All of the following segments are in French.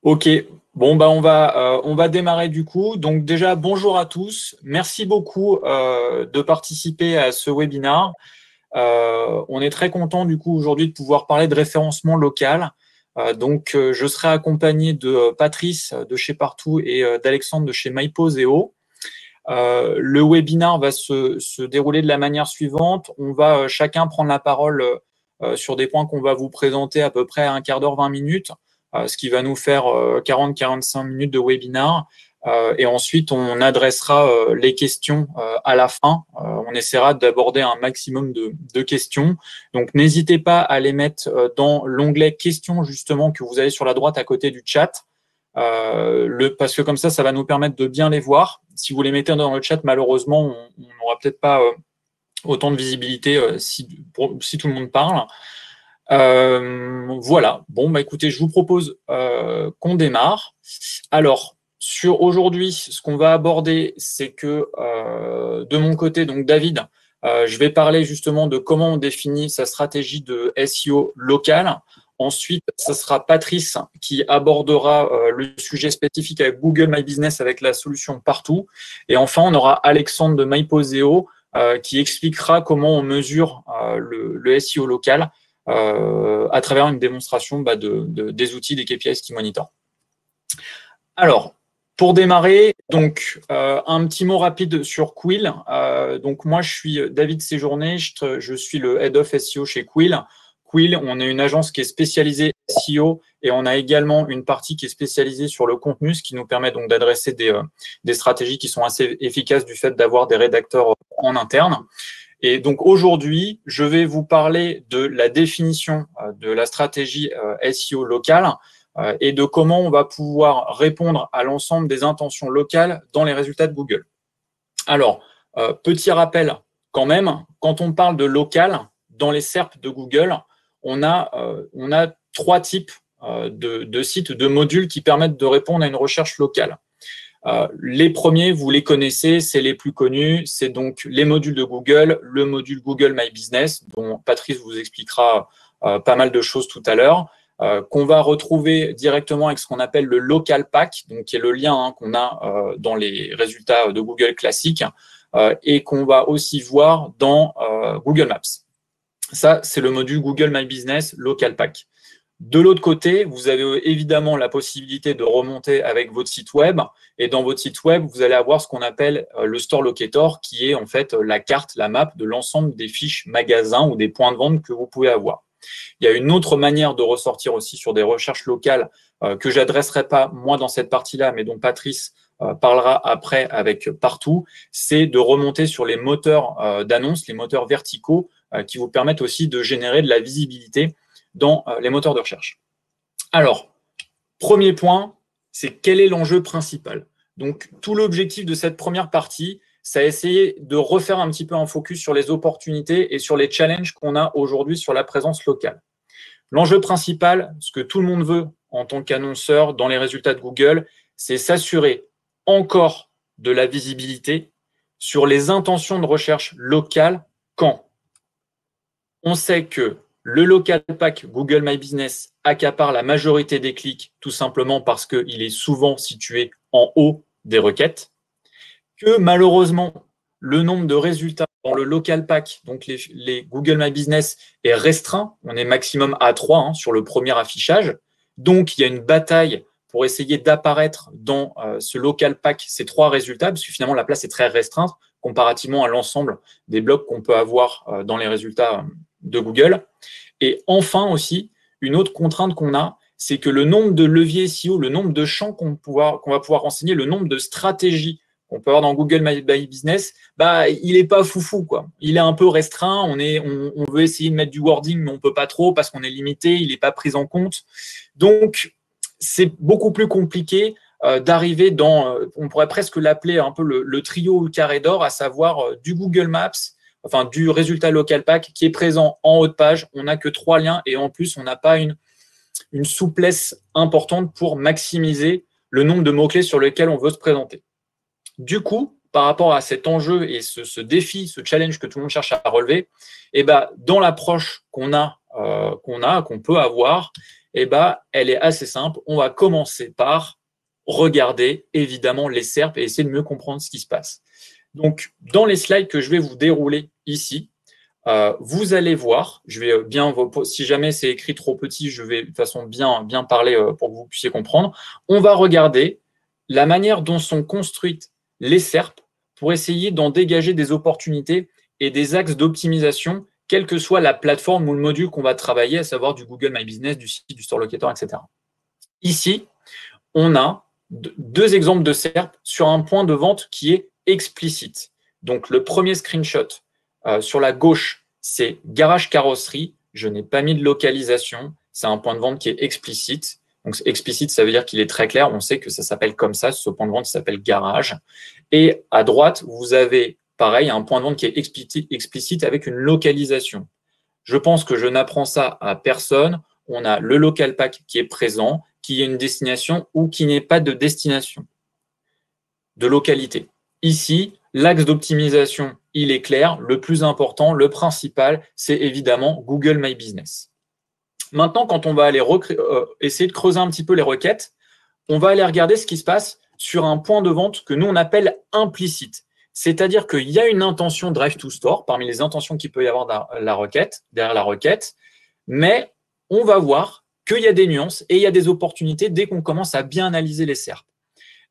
Ok, bon bah on va démarrer du coup. Donc déjà bonjour à tous. Merci beaucoup de participer à ce webinaire. On est très content du coup aujourd'hui de pouvoir parler de référencement local. Je serai accompagné de Patrice de chez Partout et d'Alexandre de chez MyPoseo. Le webinaire va se dérouler de la manière suivante. On va chacun prendre la parole sur des points qu'on va vous présenter à peu près à un quart d'heure, 20 minutes, ce qui va nous faire 40-45 minutes de webinaire. Et ensuite, on adressera les questions à la fin. On essaiera d'aborder un maximum de questions. Donc, n'hésitez pas à les mettre dans l'onglet questions, justement, que vous avez sur la droite à côté du chat. Parce que comme ça va nous permettre de bien les voir. Si vous les mettez dans le chat, malheureusement, on n'aura peut-être pas autant de visibilité si tout le monde parle. Voilà. Bon, bah écoutez, je vous propose qu'on démarre. Alors, sur aujourd'hui, ce qu'on va aborder, c'est que de mon côté, donc David, je vais parler justement de comment on définit sa stratégie de SEO local. Ensuite, ce sera Patrice qui abordera le sujet spécifique avec Google My Business avec la solution Partout. Et enfin, on aura Alexandre de MyPoseo qui expliquera comment on mesure le SEO local à travers une démonstration des outils des KPIs qui monitorent. Alors, pour démarrer, donc un petit mot rapide sur Quill. Donc moi, je suis David Séjourné, je suis le Head of SEO chez Quill. Quill, on est une agence qui est spécialisée SEO et on a également une partie qui est spécialisée sur le contenu, ce qui nous permet donc d'adresser des stratégies qui sont assez efficaces du fait d'avoir des rédacteurs en interne. Et donc aujourd'hui, je vais vous parler de la définition de la stratégie SEO locale et de comment on va pouvoir répondre à l'ensemble des intentions locales dans les résultats de Google. Alors, petit rappel quand même, quand on parle de local, dans les SERP de Google, on a trois types de sites, de modules qui permettent de répondre à une recherche locale. Les premiers, vous les connaissez, c'est les plus connus, c'est donc les modules de Google, le module Google My Business, dont Patrice vous expliquera pas mal de choses tout à l'heure, qu'on va retrouver directement avec ce qu'on appelle le Local Pack, donc qui est le lien qu'on a dans les résultats de Google classiques, et qu'on va aussi voir dans Google Maps. Ça, c'est le module Google My Business Local Pack. De l'autre côté, vous avez évidemment la possibilité de remonter avec votre site web. Et dans votre site web, vous allez avoir ce qu'on appelle le Store Locator, qui est en fait la carte, la map de l'ensemble des fiches magasins ou des points de vente que vous pouvez avoir. Il y a une autre manière de ressortir aussi sur des recherches locales que j'adresserai pas moi dans cette partie-là, mais dont Patrice parlera après avec Partout, c'est de remonter sur les moteurs d'annonces, les moteurs verticaux qui vous permettent aussi de générer de la visibilité dans les moteurs de recherche. Alors, premier point, c'est quel est l'enjeu principal. Donc, tout l'objectif de cette première partie, c'est essayer de refaire un petit peu un focus sur les opportunités et sur les challenges qu'on a aujourd'hui sur la présence locale. L'enjeu principal, ce que tout le monde veut en tant qu'annonceur dans les résultats de Google, c'est s'assurer encore de la visibilité sur les intentions de recherche locales quand on sait que le local pack Google My Business accapare la majorité des clics tout simplement parce qu'il est souvent situé en haut des requêtes, que malheureusement, le nombre de résultats dans le local pack, donc les Google My Business, est restreint. On est maximum à 3 sur le premier affichage. Donc, il y a une bataille pour essayer d'apparaître dans ce local pack ces 3 résultats, parce que finalement, la place est très restreinte comparativement à l'ensemble des blocs qu'on peut avoir dans les résultats de Google. Et enfin aussi, une autre contrainte qu'on a, c'est que le nombre de leviers SEO, le nombre de champs qu'on va pouvoir renseigner, le nombre de stratégies qu'on peut avoir dans Google My Business, il n'est pas foufou, quoi. Il est un peu restreint. On veut essayer de mettre du wording, mais on ne peut pas trop parce qu'on est limité, il n'est pas pris en compte. Donc, c'est beaucoup plus compliqué d'arriver dans, on pourrait presque l'appeler un peu le trio ou le carré d'or, à savoir du Google Maps, enfin du résultat local pack qui est présent en haut de page. On n'a que 3 liens et en plus, on n'a pas une souplesse importante pour maximiser le nombre de mots-clés sur lesquels on veut se présenter. Du coup, par rapport à cet enjeu et ce défi, ce challenge que tout le monde cherche à relever, dans l'approche qu'on peut avoir, eh ben, elle est assez simple. On va commencer par regarder évidemment les SERPs et essayer de mieux comprendre ce qui se passe. Donc, dans les slides que je vais vous dérouler ici, vous allez voir, je vais bien, si jamais c'est écrit trop petit, je vais de façon bien parler pour que vous puissiez comprendre. On va regarder la manière dont sont construites les SERPs pour essayer d'en dégager des opportunités et des axes d'optimisation, quelle que soit la plateforme ou le module qu'on va travailler, à savoir du Google My Business, du site, du Store Locator, etc. Ici, on a deux exemples de SERP sur un point de vente qui est explicite. Donc, le premier screenshot sur la gauche, c'est garage carrosserie. Je n'ai pas mis de localisation. C'est un point de vente qui est explicite. Donc, explicite, ça veut dire qu'il est très clair. On sait que ça s'appelle comme ça. Ce point de vente s'appelle garage. Et à droite, vous avez, pareil, un point de vente qui est explicite avec une localisation. Je pense que je n'apprends ça à personne. On a le local pack qui est présent, qui est une destination ou qui n'est pas de destination, de localité. Ici, l'axe d'optimisation, il est clair. Le plus important, le principal, c'est évidemment Google My Business. Maintenant, quand on va aller essayer de creuser un petit peu les requêtes, on va aller regarder ce qui se passe sur un point de vente que nous, on appelle implicite. C'est-à-dire qu'il y a une intention Drive to Store parmi les intentions qu'il peut y avoir derrière la requête, mais on va voir qu'il y a des nuances et il y a des opportunités dès qu'on commence à bien analyser les SERPs.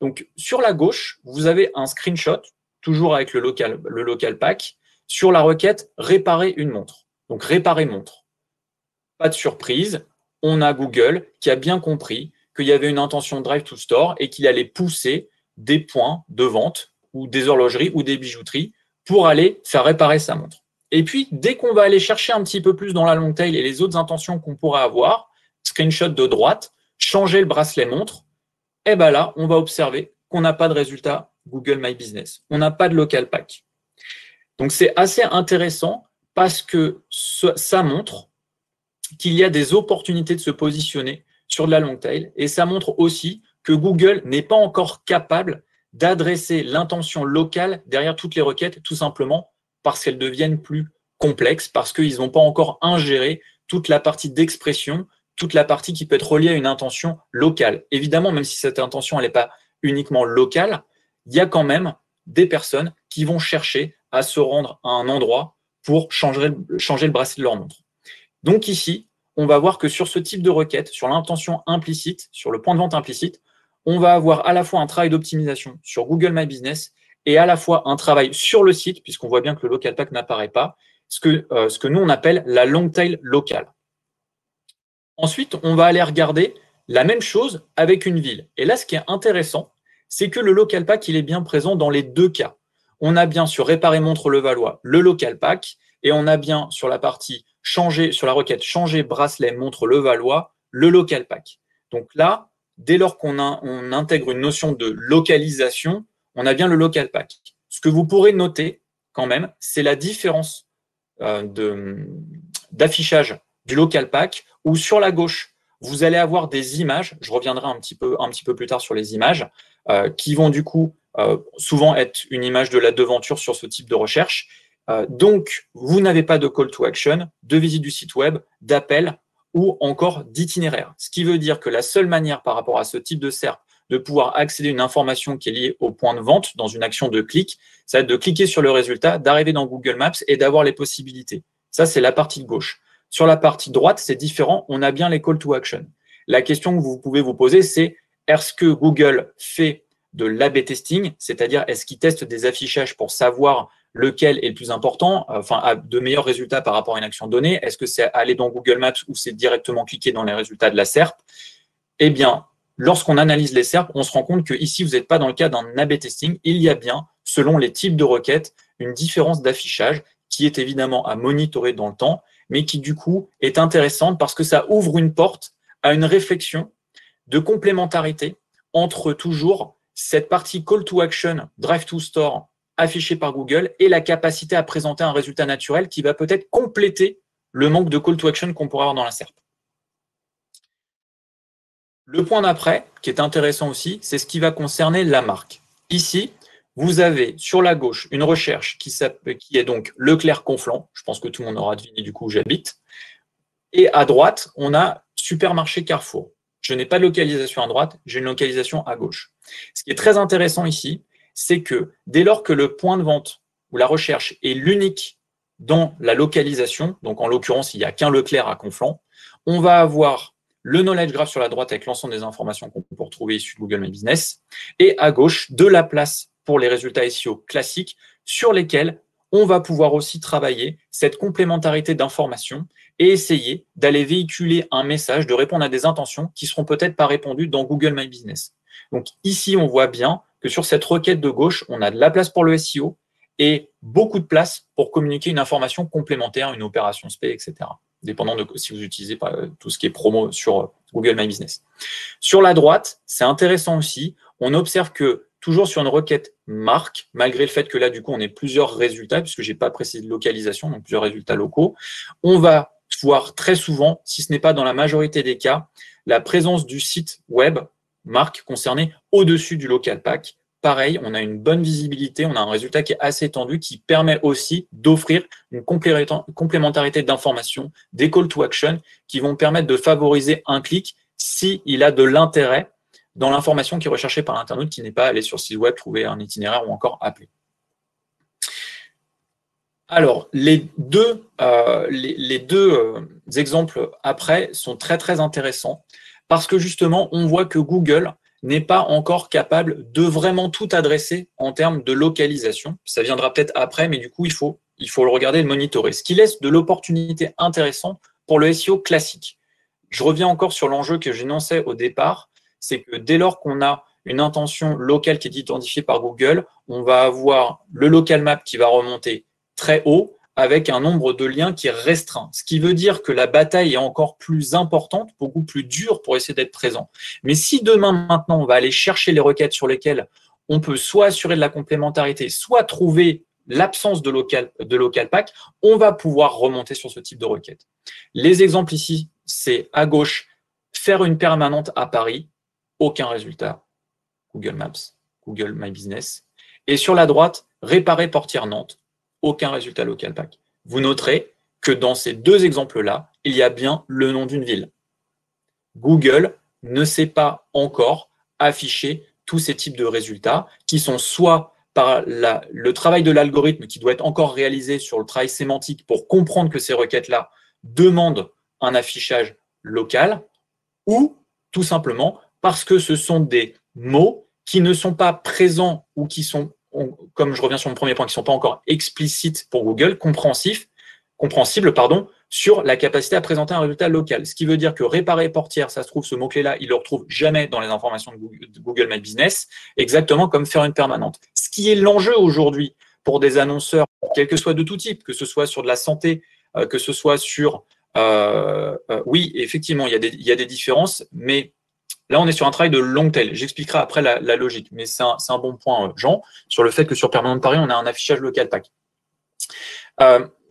Donc, sur la gauche, vous avez un screenshot, toujours avec le local pack, sur la requête « Réparer une montre ». Donc, « Réparer montre ». Pas de surprise, on a Google qui a bien compris qu'il y avait une intention Drive to Store et qu'il allait pousser des points de vente ou des horlogeries ou des bijouteries pour aller faire réparer sa montre. Et puis, dès qu'on va aller chercher un petit peu plus dans la long tail et les autres intentions qu'on pourrait avoir, screenshot de droite, changer le bracelet montre, et bien là, on va observer qu'on n'a pas de résultat Google My Business. On n'a pas de local pack. Donc, c'est assez intéressant parce que ça montre qu'il y a des opportunités de se positionner sur de la long tail et ça montre aussi que Google n'est pas encore capable d'adresser l'intention locale derrière toutes les requêtes, tout simplement parce qu'elles deviennent plus complexes, parce qu'ils n'ont pas encore ingéré toute la partie d'expression, toute la partie qui peut être reliée à une intention locale. Évidemment, même si cette intention n'est pas uniquement locale, il y a quand même des personnes qui vont chercher à se rendre à un endroit pour changer le bracelet de leur montre. Donc ici, on va voir que sur ce type de requête, sur l'intention implicite, sur le point de vente implicite, on va avoir à la fois un travail d'optimisation sur Google My Business et à la fois un travail sur le site, puisqu'on voit bien que le local pack n'apparaît pas, ce que nous on appelle la long tail locale. Ensuite, on va aller regarder la même chose avec une ville. Et là, ce qui est intéressant, c'est que le local pack, il est bien présent dans les deux cas. On a bien sur réparer montre Levallois le local pack et on a bien sur la partie sur la requête changer bracelet montre Levallois le local pack. Donc là, dès lors qu'on intègre une notion de localisation, on a bien le local pack. Ce que vous pourrez noter quand même, c'est la différence d'affichage du local pack où sur la gauche, vous allez avoir des images, je reviendrai un petit peu plus tard sur les images, qui vont du coup souvent être une image de la devanture sur ce type de recherche. Donc, vous n'avez pas de call to action, de visite du site web, d'appel ou encore d'itinéraire. Ce qui veut dire que la seule manière par rapport à ce type de SERP de pouvoir accéder à une information qui est liée au point de vente dans une action de clic, ça va être de cliquer sur le résultat, d'arriver dans Google Maps et d'avoir les possibilités. Ça, c'est la partie de gauche. Sur la partie droite, c'est différent, on a bien les call to action. La question que vous pouvez vous poser, c'est est-ce que Google fait de l'A/B testing, c'est-à-dire est-ce qu'il teste des affichages pour savoir lequel est le plus important, enfin a de meilleurs résultats par rapport à une action donnée? Est-ce que c'est aller dans Google Maps ou c'est directement cliquer dans les résultats de la SERP? Eh bien, lorsqu'on analyse les SERP, on se rend compte que ici, vous n'êtes pas dans le cas d'un A/B testing. Il y a bien, selon les types de requêtes, une différence d'affichage qui est évidemment à monitorer dans le temps, mais qui du coup est intéressante parce que ça ouvre une porte à une réflexion de complémentarité entre toujours cette partie call to action, drive to store affichée par Google et la capacité à présenter un résultat naturel qui va peut-être compléter le manque de call to action qu'on pourrait avoir dans la SERP. Le point d'après, qui est intéressant aussi, c'est ce qui va concerner la marque. Ici, vous avez sur la gauche une recherche qui est donc Leclerc Conflans. Je pense que tout le monde aura deviné du coup où j'habite. Et à droite, on a supermarché Carrefour. Je n'ai pas de localisation à droite, j'ai une localisation à gauche. Ce qui est très intéressant ici, c'est que dès lors que le point de vente ou la recherche est l'unique dans la localisation, donc en l'occurrence, il n'y a qu'un Leclerc à Conflans, on va avoir le knowledge graph sur la droite avec l'ensemble des informations qu'on peut retrouver issues de Google My Business, et à gauche, de la place pour les résultats SEO classiques sur lesquels on va pouvoir aussi travailler cette complémentarité d'informations et essayer d'aller véhiculer un message, de répondre à des intentions qui ne seront peut-être pas répondues dans Google My Business. Donc ici, on voit bien que sur cette requête de gauche, on a de la place pour le SEO et beaucoup de place pour communiquer une information complémentaire, une opération SPE, etc. Dépendant de si vous utilisez tout ce qui est promo sur Google My Business. Sur la droite, c'est intéressant aussi, on observe que toujours sur une requête marque, malgré le fait que là, du coup, on ait plusieurs résultats, puisque je n'ai pas précisé de localisation, donc plusieurs résultats locaux, on va voir très souvent, si ce n'est pas dans la majorité des cas, la présence du site web marque concerné au-dessus du local pack. Pareil, on a une bonne visibilité, on a un résultat qui est assez étendu, qui permet aussi d'offrir une complémentarité d'informations, des call to action, qui vont permettre de favoriser un clic s'il a de l'intérêt dans l'information qui est recherchée par l'internaute, qui n'est pas allé sur le site web, trouver un itinéraire ou encore appeler. Alors, les deux exemples après sont très, très intéressants parce que justement, on voit que Google n'est pas encore capable de vraiment tout adresser en termes de localisation. Ça viendra peut-être après, mais du coup, il faut le regarder et le monitorer. Ce qui laisse de l'opportunité intéressante pour le SEO classique. Je reviens encore sur l'enjeu que j'énonçais au départ, c'est que dès lors qu'on a une intention locale qui est identifiée par Google, on va avoir le local map qui va remonter très haut avec un nombre de liens qui est restreint. Ce qui veut dire que la bataille est encore plus importante, beaucoup plus dure pour essayer d'être présent. Mais si demain, maintenant, on va aller chercher les requêtes sur lesquelles on peut soit assurer de la complémentarité, soit trouver l'absence de local pack, on va pouvoir remonter sur ce type de requête. Les exemples ici, c'est à gauche, faire une permanente à Paris, aucun résultat. Google Maps, Google My Business. Et sur la droite, réparer portière Nantes, aucun résultat local pack. Vous noterez que dans ces deux exemples-là, il y a bien le nom d'une ville. Google ne sait pas encore afficher tous ces types de résultats qui sont soit par le travail de l'algorithme qui doit être encore réalisé sur le travail sémantique pour comprendre que ces requêtes-là demandent un affichage local, ou tout simplement parce que ce sont des mots qui ne sont pas présents ou qui sont, comme je reviens sur mon premier point, qui ne sont pas encore explicites pour Google, compréhensibles, sur la capacité à présenter un résultat local. Ce qui veut dire que réparer portière, ça se trouve, ce mot-clé-là, il ne le retrouve jamais dans les informations de Google My Business, exactement comme faire une permanente. Ce qui est l'enjeu aujourd'hui pour des annonceurs, quel que soit de tout type, que ce soit sur de la santé, que ce soit sur… oui, effectivement, il y a des différences, mais là, on est sur un travail de long tail. J'expliquerai après la logique, mais c'est un bon point, Jean, sur le fait que sur Permanente Paris, on a un affichage local pack.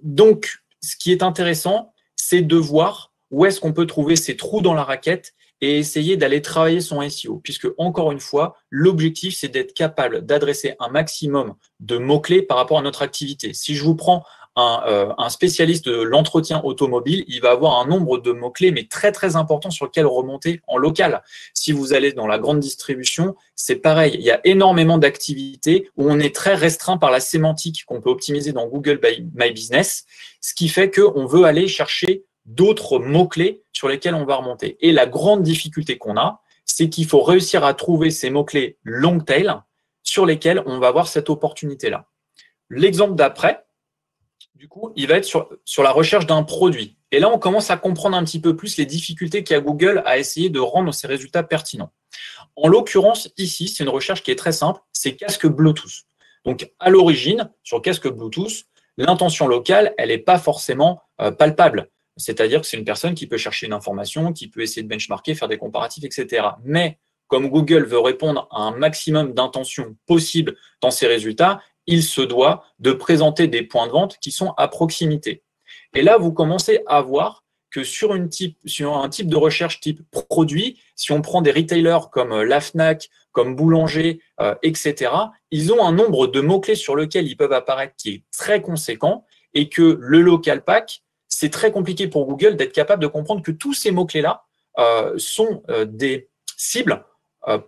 Donc, ce qui est intéressant, c'est de voir où est-ce qu'on peut trouver ces trous dans la raquette et essayer d'aller travailler son SEO, puisque, encore une fois, l'objectif, c'est d'être capable d'adresser un maximum de mots-clés par rapport à notre activité. Si je vous prends un spécialiste de l'entretien automobile, il va avoir un nombre de mots-clés, mais très, très important sur lequel remonter en local. Si vous allez dans la grande distribution, c'est pareil. Il y a énormément d'activités où on est très restreint par la sémantique qu'on peut optimiser dans Google My Business, ce qui fait qu'on veut aller chercher d'autres mots-clés sur lesquels on va remonter. Et la grande difficulté qu'on a, c'est qu'il faut réussir à trouver ces mots-clés long tail sur lesquels on va avoir cette opportunité-là. L'exemple d'après, du coup, il va être sur la recherche d'un produit. Et là, on commence à comprendre un petit peu plus les difficultés qu'a Google à essayer de rendre ces résultats pertinents. En l'occurrence, ici, c'est une recherche qui est très simple, c'est casque Bluetooth. Donc, à l'origine, sur casque Bluetooth, l'intention locale, elle n'est pas forcément palpable. C'est-à-dire que c'est une personne qui peut chercher une information, qui peut essayer de benchmarker, faire des comparatifs, etc. Mais comme Google veut répondre à un maximum d'intentions possibles dans ses résultats, il se doit de présenter des points de vente qui sont à proximité. Et là, vous commencez à voir que sur un type de recherche type produit, si on prend des retailers comme la Fnac, comme Boulanger, etc., ils ont un nombre de mots-clés sur lesquels ils peuvent apparaître qui est très conséquent et que le local pack, c'est très compliqué pour Google d'être capable de comprendre que tous ces mots-clés-là sont des cibles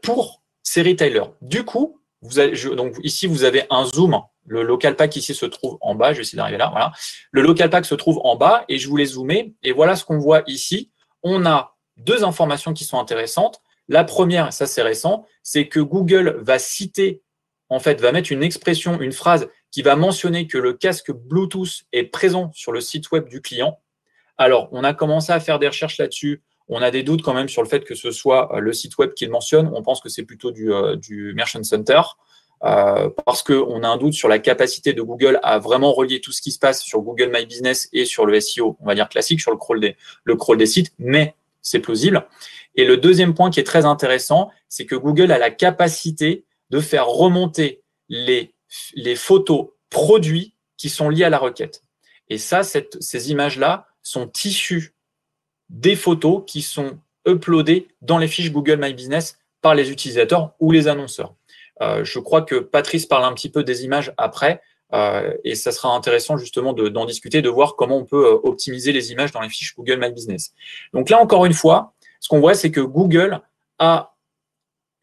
pour ces retailers. Du coup, donc ici, vous avez un zoom. Le local pack ici se trouve en bas. Je vais essayer d'arriver là. Voilà. Le local pack se trouve en bas et je voulais zoomer. Et voilà ce qu'on voit ici. On a deux informations qui sont intéressantes. La première, ça c'est récent, c'est que Google va citer, en fait, va mettre une expression, une phrase qui va mentionner que le casque Bluetooth est présent sur le site web du client. Alors, on a commencé à faire des recherches là-dessus. On a des doutes quand même sur le fait que ce soit le site web qu'il mentionne. On pense que c'est plutôt du Merchant Center parce qu'on a un doute sur la capacité de Google à vraiment relier tout ce qui se passe sur Google My Business et sur le SEO, on va dire classique, sur le crawl des sites, mais c'est plausible. Et le deuxième point qui est très intéressant, c'est que Google a la capacité de faire remonter les photos produits qui sont liées à la requête. Et ça, ces images-là sont issues des photos qui sont uploadées dans les fiches Google My Business par les utilisateurs ou les annonceurs. Je crois que Patrice parle un petit peu des images après, et ça sera intéressant justement d'en discuter, de voir comment on peut optimiser les images dans les fiches Google My Business. Donc là, encore une fois, ce qu'on voit, c'est que Google a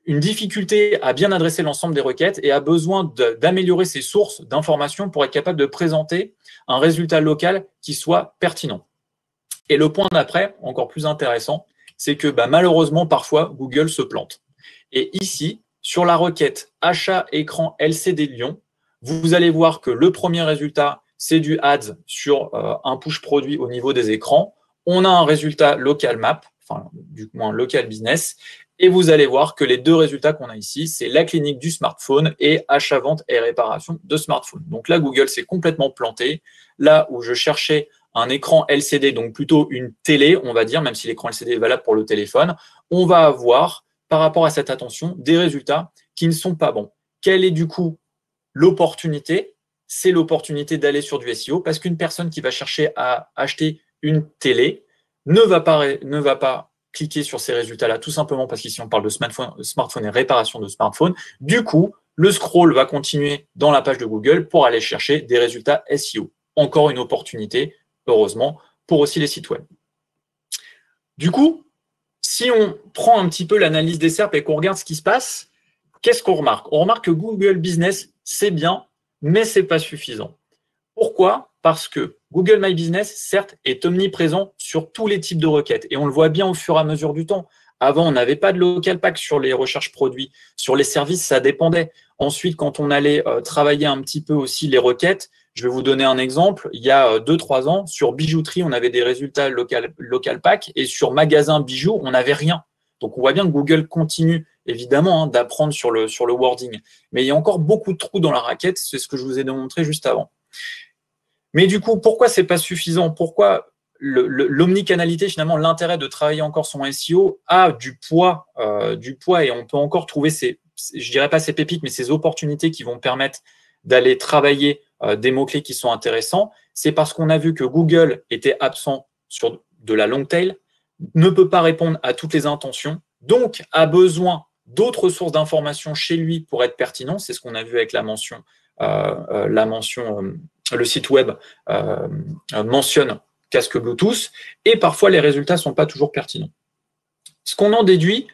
une difficulté à bien adresser l'ensemble des requêtes et a besoin d'améliorer ses sources d'informations pour être capable de présenter un résultat local qui soit pertinent. Et le point d'après, encore plus intéressant, c'est que malheureusement, parfois, Google se plante. Et ici, sur la requête achat écran LCD Lyon, vous allez voir que le premier résultat, c'est du ads sur un push produit au niveau des écrans. On a un résultat local map, enfin du moins local business, et vous allez voir que les deux résultats qu'on a ici, c'est la clinique du smartphone et achat, vente et réparation de smartphone. Donc là, Google s'est complètement planté. Là où je cherchais un écran LCD, donc plutôt une télé, on va dire, même si l'écran LCD est valable pour le téléphone, on va avoir, par rapport à cette attention, des résultats qui ne sont pas bons. Quelle est du coup l'opportunité? C'est l'opportunité d'aller sur du SEO, parce qu'une personne qui va chercher à acheter une télé ne va pas cliquer sur ces résultats-là, tout simplement parce qu'ici on parle de smartphone et réparation de smartphone. Du coup, le scroll va continuer dans la page de Google pour aller chercher des résultats SEO. Encore une opportunité, heureusement, pour aussi les sites web. Du coup, si on prend un petit peu l'analyse des SERP et qu'on regarde ce qui se passe, qu'est-ce qu'on remarque? On remarque que Google Business, c'est bien, mais ce n'est pas suffisant. Pourquoi? Parce que Google My Business, certes, est omniprésent sur tous les types de requêtes. Et on le voit bien au fur et à mesure du temps. Avant, on n'avait pas de local pack sur les recherches produits. Sur les services, ça dépendait. Ensuite, quand on allait travailler un petit peu aussi les requêtes, je vais vous donner un exemple. Il y a 2-3 ans, sur bijouterie, on avait des résultats local pack. Et sur magasin bijoux, on n'avait rien. Donc, on voit bien que Google continue, évidemment, d'apprendre sur le wording. Mais il y a encore beaucoup de trous dans la raquette. C'est ce que je vous ai démontré juste avant. Mais du coup, pourquoi c'est pas suffisant? Pourquoi l'omnicanalité, finalement, l'intérêt de travailler encore son SEO a du poids et on peut encore trouver je dirais pas ces pépites, mais ces opportunités qui vont permettre d'aller travailler des mots-clés qui sont intéressants. C'est parce qu'on a vu que Google était absent sur de la long tail, ne peut pas répondre à toutes les intentions, donc a besoin d'autres sources d'informations chez lui pour être pertinent. C'est ce qu'on a vu avec la mention le site web mentionne casque Bluetooth, et parfois les résultats ne sont pas toujours pertinents. Ce qu'on en déduit,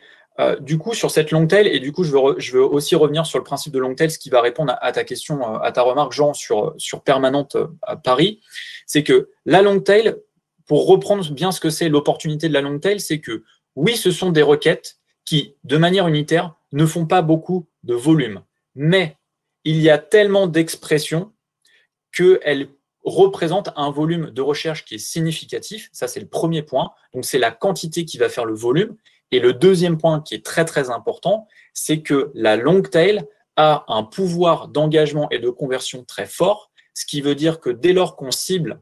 du coup, sur cette long tail, et du coup, je veux aussi revenir sur le principe de long tail, ce qui va répondre à ta question, à ta remarque, Jean, sur Permanente à Paris, c'est que la long tail, pour reprendre bien ce que c'est l'opportunité de la long tail, c'est que oui, ce sont des requêtes qui, de manière unitaire, ne font pas beaucoup de volume, mais il y a tellement d'expressions qu'elle représente un volume de recherche qui est significatif. Ça, c'est le premier point. Donc, c'est la quantité qui va faire le volume. Et le deuxième point qui est très, très important, c'est que la long tail a un pouvoir d'engagement et de conversion très fort, ce qui veut dire que dès lors qu'on cible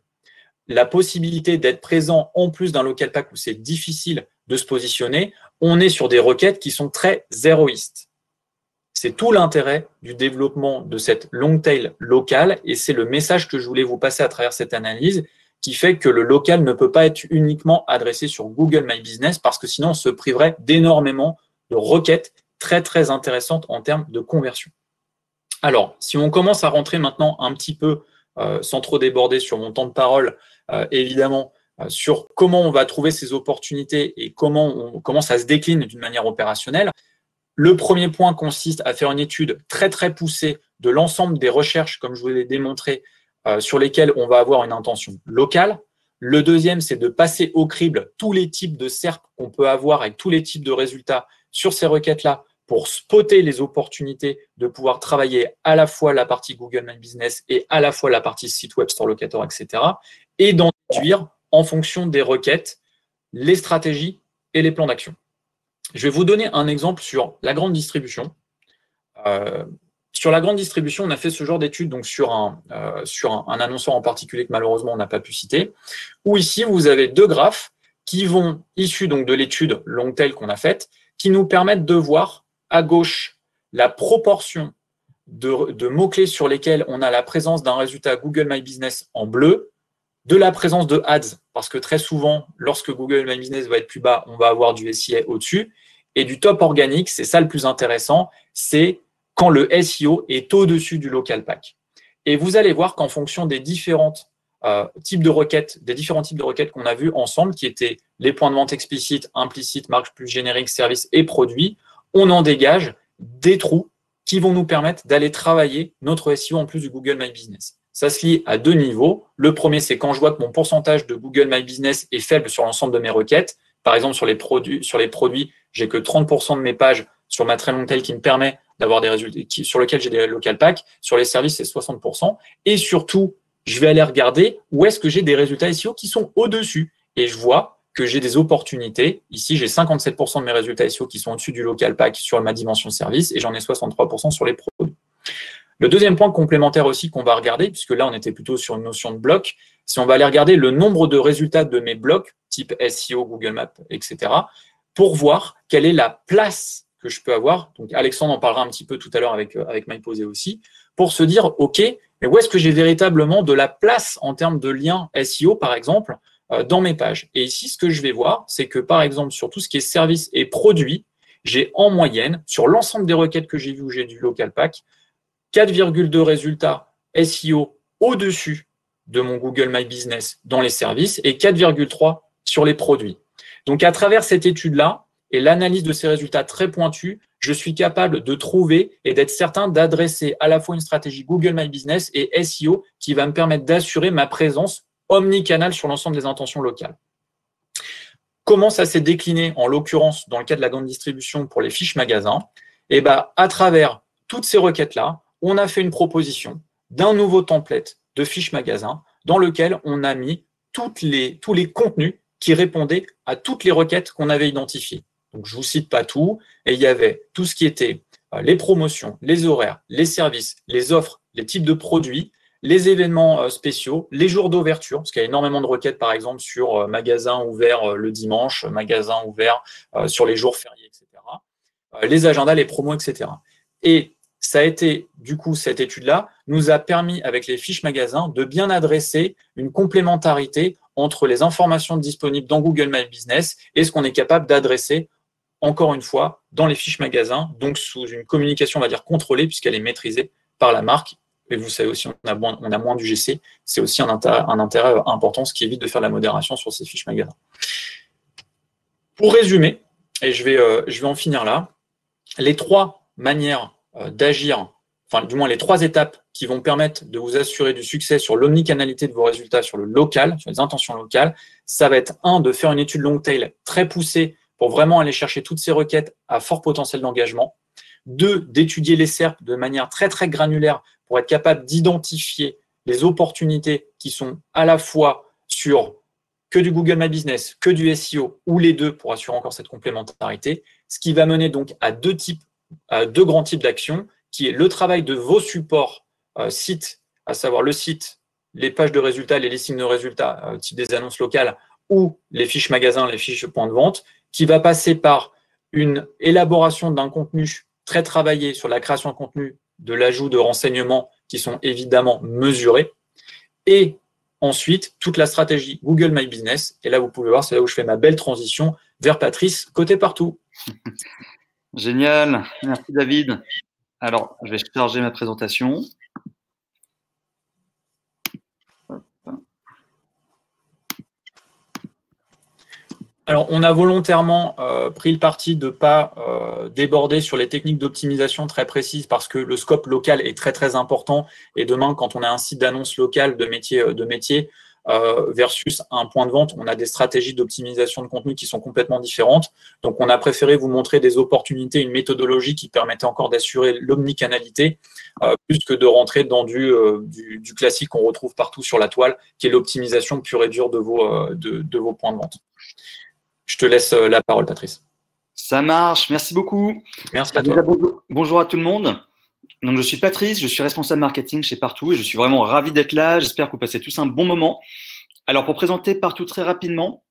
la possibilité d'être présent en plus d'un local pack où c'est difficile de se positionner, on est sur des requêtes qui sont très zéroïstes. C'est tout l'intérêt du développement de cette long tail locale et c'est le message que je voulais vous passer à travers cette analyse qui fait que le local ne peut pas être uniquement adressé sur Google My Business parce que sinon on se priverait d'énormément de requêtes très très intéressantes en termes de conversion. Alors, si on commence à rentrer maintenant un petit peu, sans trop déborder sur mon temps de parole, évidemment, sur comment on va trouver ces opportunités et comment ça se décline d'une manière opérationnelle. Le premier point consiste à faire une étude très très poussée de l'ensemble des recherches, comme je vous l'ai démontré, sur lesquelles on va avoir une intention locale. Le deuxième, c'est de passer au crible tous les types de SERP qu'on peut avoir avec tous les types de résultats sur ces requêtes-là pour spotter les opportunités de pouvoir travailler à la fois la partie Google My Business et à la fois la partie site web, store locator, etc. Et d'en déduire en fonction des requêtes les stratégies et les plans d'action. Je vais vous donner un exemple sur la grande distribution. Sur la grande distribution, on a fait ce genre d'étude donc sur un annonceur en particulier que malheureusement on n'a pas pu citer, où ici vous avez deux graphes qui vont, issus donc de l'étude Longtail qu'on a faite, qui nous permettent de voir à gauche la proportion de mots-clés sur lesquels on a la présence d'un résultat Google My Business en bleu, de la présence de ads, parce que très souvent, lorsque Google My Business va être plus bas, on va avoir du SIA au-dessus, et du top organique, c'est ça le plus intéressant, c'est quand le SEO est au-dessus du local pack. Et vous allez voir qu'en fonction des différents types de requêtes, qu'on a vus ensemble, qui étaient les points de vente explicites, implicites, marques plus génériques, services et produits, on en dégage des trous qui vont nous permettre d'aller travailler notre SEO en plus du Google My Business. Ça se lit à deux niveaux. Le premier, c'est quand je vois que mon pourcentage de Google My Business est faible sur l'ensemble de mes requêtes. Par exemple, sur les produits, j'ai que 30% de mes pages sur ma très longue tail qui me permet d'avoir des résultats sur lesquels j'ai des local packs. Sur les services, c'est 60%. Et surtout, je vais aller regarder où est-ce que j'ai des résultats SEO qui sont au-dessus. Et je vois que j'ai des opportunités. Ici, j'ai 57% de mes résultats SEO qui sont au-dessus du local pack sur ma dimension service et j'en ai 63% sur les produits. Le deuxième point complémentaire aussi qu'on va regarder, puisque là, on était plutôt sur une notion de bloc, si on va aller regarder le nombre de résultats de mes blocs, type SEO, Google Maps, etc., pour voir quelle est la place que je peux avoir. Donc, Alexandre en parlera un petit peu tout à l'heure avec MyPosé aussi, pour se dire, OK, mais où est-ce que j'ai véritablement de la place en termes de liens SEO, par exemple, dans mes pages. Et ici, ce que je vais voir, c'est que, par exemple, sur tout ce qui est services et produits, j'ai en moyenne, sur l'ensemble des requêtes que j'ai vues où j'ai du local pack, 4,2 résultats SEO au-dessus de mon Google My Business dans les services et 4,3 sur les produits. Donc, à travers cette étude-là et l'analyse de ces résultats très pointus, je suis capable de trouver et d'être certain d'adresser à la fois une stratégie Google My Business et SEO qui va me permettre d'assurer ma présence omnicanal sur l'ensemble des intentions locales. Comment ça s'est décliné, en l'occurrence, dans le cas de la grande distribution pour les fiches magasins? Eh bien, à travers toutes ces requêtes-là, on a fait une proposition d'un nouveau template de fiches magasins dans lequel on a mis tous les contenus qui répondaient à toutes les requêtes qu'on avait identifiées. Donc, je ne vous cite pas tout, et il y avait tout ce qui était les promotions, les horaires, les services, les offres, les types de produits, les événements spéciaux, les jours d'ouverture, parce qu'il y a énormément de requêtes, par exemple, sur magasins ouverts le dimanche, magasins ouverts sur les jours fériés, etc. Les agendas, les promos, etc. Et ça a été, du coup, cette étude-là nous a permis, avec les fiches magasins, de bien adresser une complémentarité entre les informations disponibles dans Google My Business et ce qu'on est capable d'adresser, encore une fois, dans les fiches magasins, donc sous une communication, on va dire, contrôlée, puisqu'elle est maîtrisée par la marque. Et vous savez aussi, on a moins d'UGC. C'est aussi un intérêt important, ce qui évite de faire de la modération sur ces fiches magasins. Pour résumer, et je vais en finir là, les trois manières d'agir, enfin du moins les trois étapes qui vont permettre de vous assurer du succès sur l'omnicanalité de vos résultats sur le local, sur les intentions locales, ça va être de faire une étude long tail très poussée pour vraiment aller chercher toutes ces requêtes à fort potentiel d'engagement. 2, d'étudier les SERP de manière très très granulaire pour être capable d'identifier les opportunités qui sont à la fois sur que du Google My Business, que du SEO, ou les deux pour assurer encore cette complémentarité, ce qui va mener donc à deux grands types d'actions, qui est le travail de vos supports sites, à savoir le site, les pages de résultats, les listings de résultats, type des annonces locales, ou les fiches magasins, les fiches points de vente, qui va passer par une élaboration d'un contenu très travaillé sur la création de contenu, de l'ajout de renseignements qui sont évidemment mesurés, et ensuite toute la stratégie Google My Business. Et là, vous pouvez voir, c'est là où je fais ma belle transition vers Patrice, côté partout. Génial, merci David. Alors, je vais charger ma présentation. Alors, on a volontairement pris le parti de ne pas déborder sur les techniques d'optimisation très précises parce que le scope local est très, très important. Et demain, quand on a un site d'annonce local de métier versus un point de vente, on a des stratégies d'optimisation de contenu qui sont complètement différentes. Donc, on a préféré vous montrer des opportunités, une méthodologie qui permettait encore d'assurer l'omnicanalité, plus que de rentrer dans du classique qu'on retrouve partout sur la toile, qui est l'optimisation pure et dure de vos points de vente. Je te laisse la parole, Patrice. Ça marche, merci beaucoup. Merci à toi. Bonjour à tout le monde. Donc, je suis Patrice, je suis responsable marketing chez Partout et je suis vraiment ravi d'être là. J'espère que vous passez tous un bon moment. Alors, pour présenter Partout très rapidement,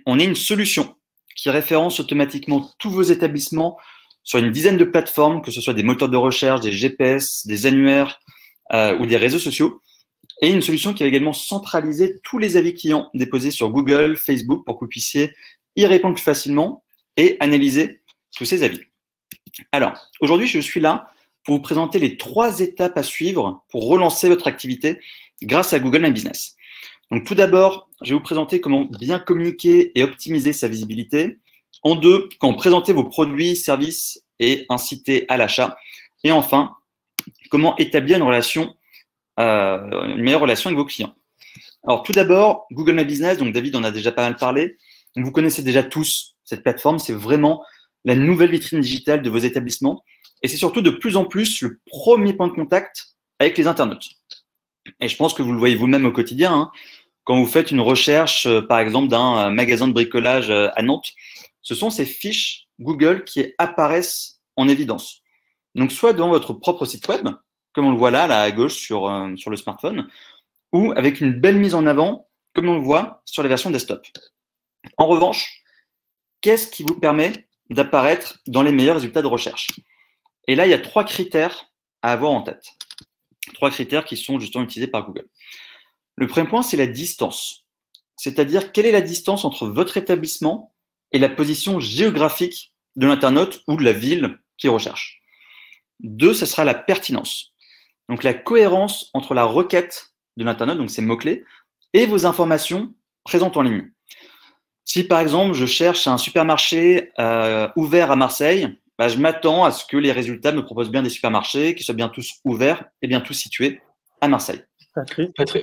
on est une solution qui référence automatiquement tous vos établissements sur une dizaine de plateformes, que ce soit des moteurs de recherche, des GPS, des annuaires ou des réseaux sociaux. Et une solution qui va également centraliser tous les avis clients déposés sur Google, Facebook pour que vous puissiez y répondre plus facilement et analyser tous ces avis. Alors, aujourd'hui, je suis là pour vous présenter les 3 étapes à suivre pour relancer votre activité grâce à Google My Business. Donc, tout d'abord, je vais vous présenter comment bien communiquer et optimiser sa visibilité. En 2, comment présenter vos produits, services et inciter à l'achat. Et enfin, comment établir une meilleure relation avec vos clients. Alors, tout d'abord, Google My Business, donc David en a déjà pas mal parlé. Vous connaissez déjà tous cette plateforme, c'est vraiment la nouvelle vitrine digitale de vos établissements et c'est surtout de plus en plus le premier point de contact avec les internautes. Et je pense que vous le voyez vous-même au quotidien, hein, quand vous faites une recherche, par exemple, d'un magasin de bricolage à Nantes, ce sont ces fiches Google qui apparaissent en évidence. Donc, soit dans votre propre site web, comme on le voit là à gauche sur le smartphone, ou avec une belle mise en avant, comme on le voit sur les versions desktop. En revanche, qu'est-ce qui vous permet d'apparaître dans les meilleurs résultats de recherche? Et là, il y a 3 critères à avoir en tête. 3 critères qui sont justement utilisés par Google. Le premier point, c'est la distance. C'est-à-dire, quelle est la distance entre votre établissement et la position géographique de l'internaute ou de la ville qui recherche. 2, ce sera la pertinence. Donc, la cohérence entre la requête de l'internaute, donc ces mots-clés, et vos informations présentes en ligne. Si, par exemple, je cherche un supermarché ouvert à Marseille, je m'attends à ce que les résultats me proposent bien des supermarchés qui soient bien tous ouverts et bien tous situés à Marseille.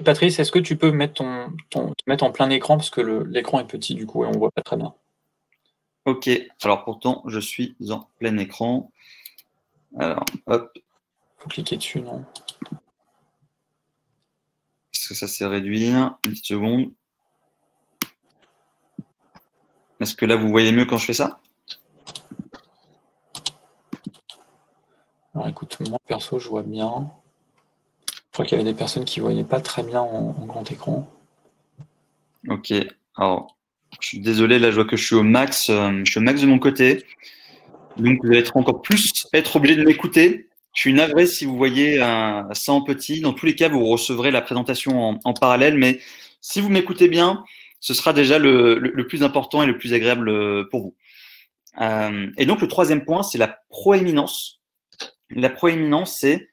Patrice, est-ce que tu peux mettre te mettre en plein écran parce que l'écran est petit du coup et on ne voit pas très bien. Ok, alors pourtant, je suis en plein écran. Alors, hop. Il faut cliquer dessus, non? Est-ce que ça s'est réduit? Une petite seconde. Est-ce que là, vous voyez mieux quand je fais ça? Alors écoute, moi perso, je vois bien. Je crois qu'il y avait des personnes qui ne voyaient pas très bien en grand écran. Ok, alors je suis désolé, là je vois que je suis au max de mon côté. Donc vous allez être encore plus obligé de m'écouter. Je suis navré si vous voyez ça en petit. Dans tous les cas, vous recevrez la présentation en parallèle, mais si vous m'écoutez bien, ce sera déjà le plus important et le plus agréable pour vous. Et donc le troisième point, c'est la proéminence. La proéminence, c'est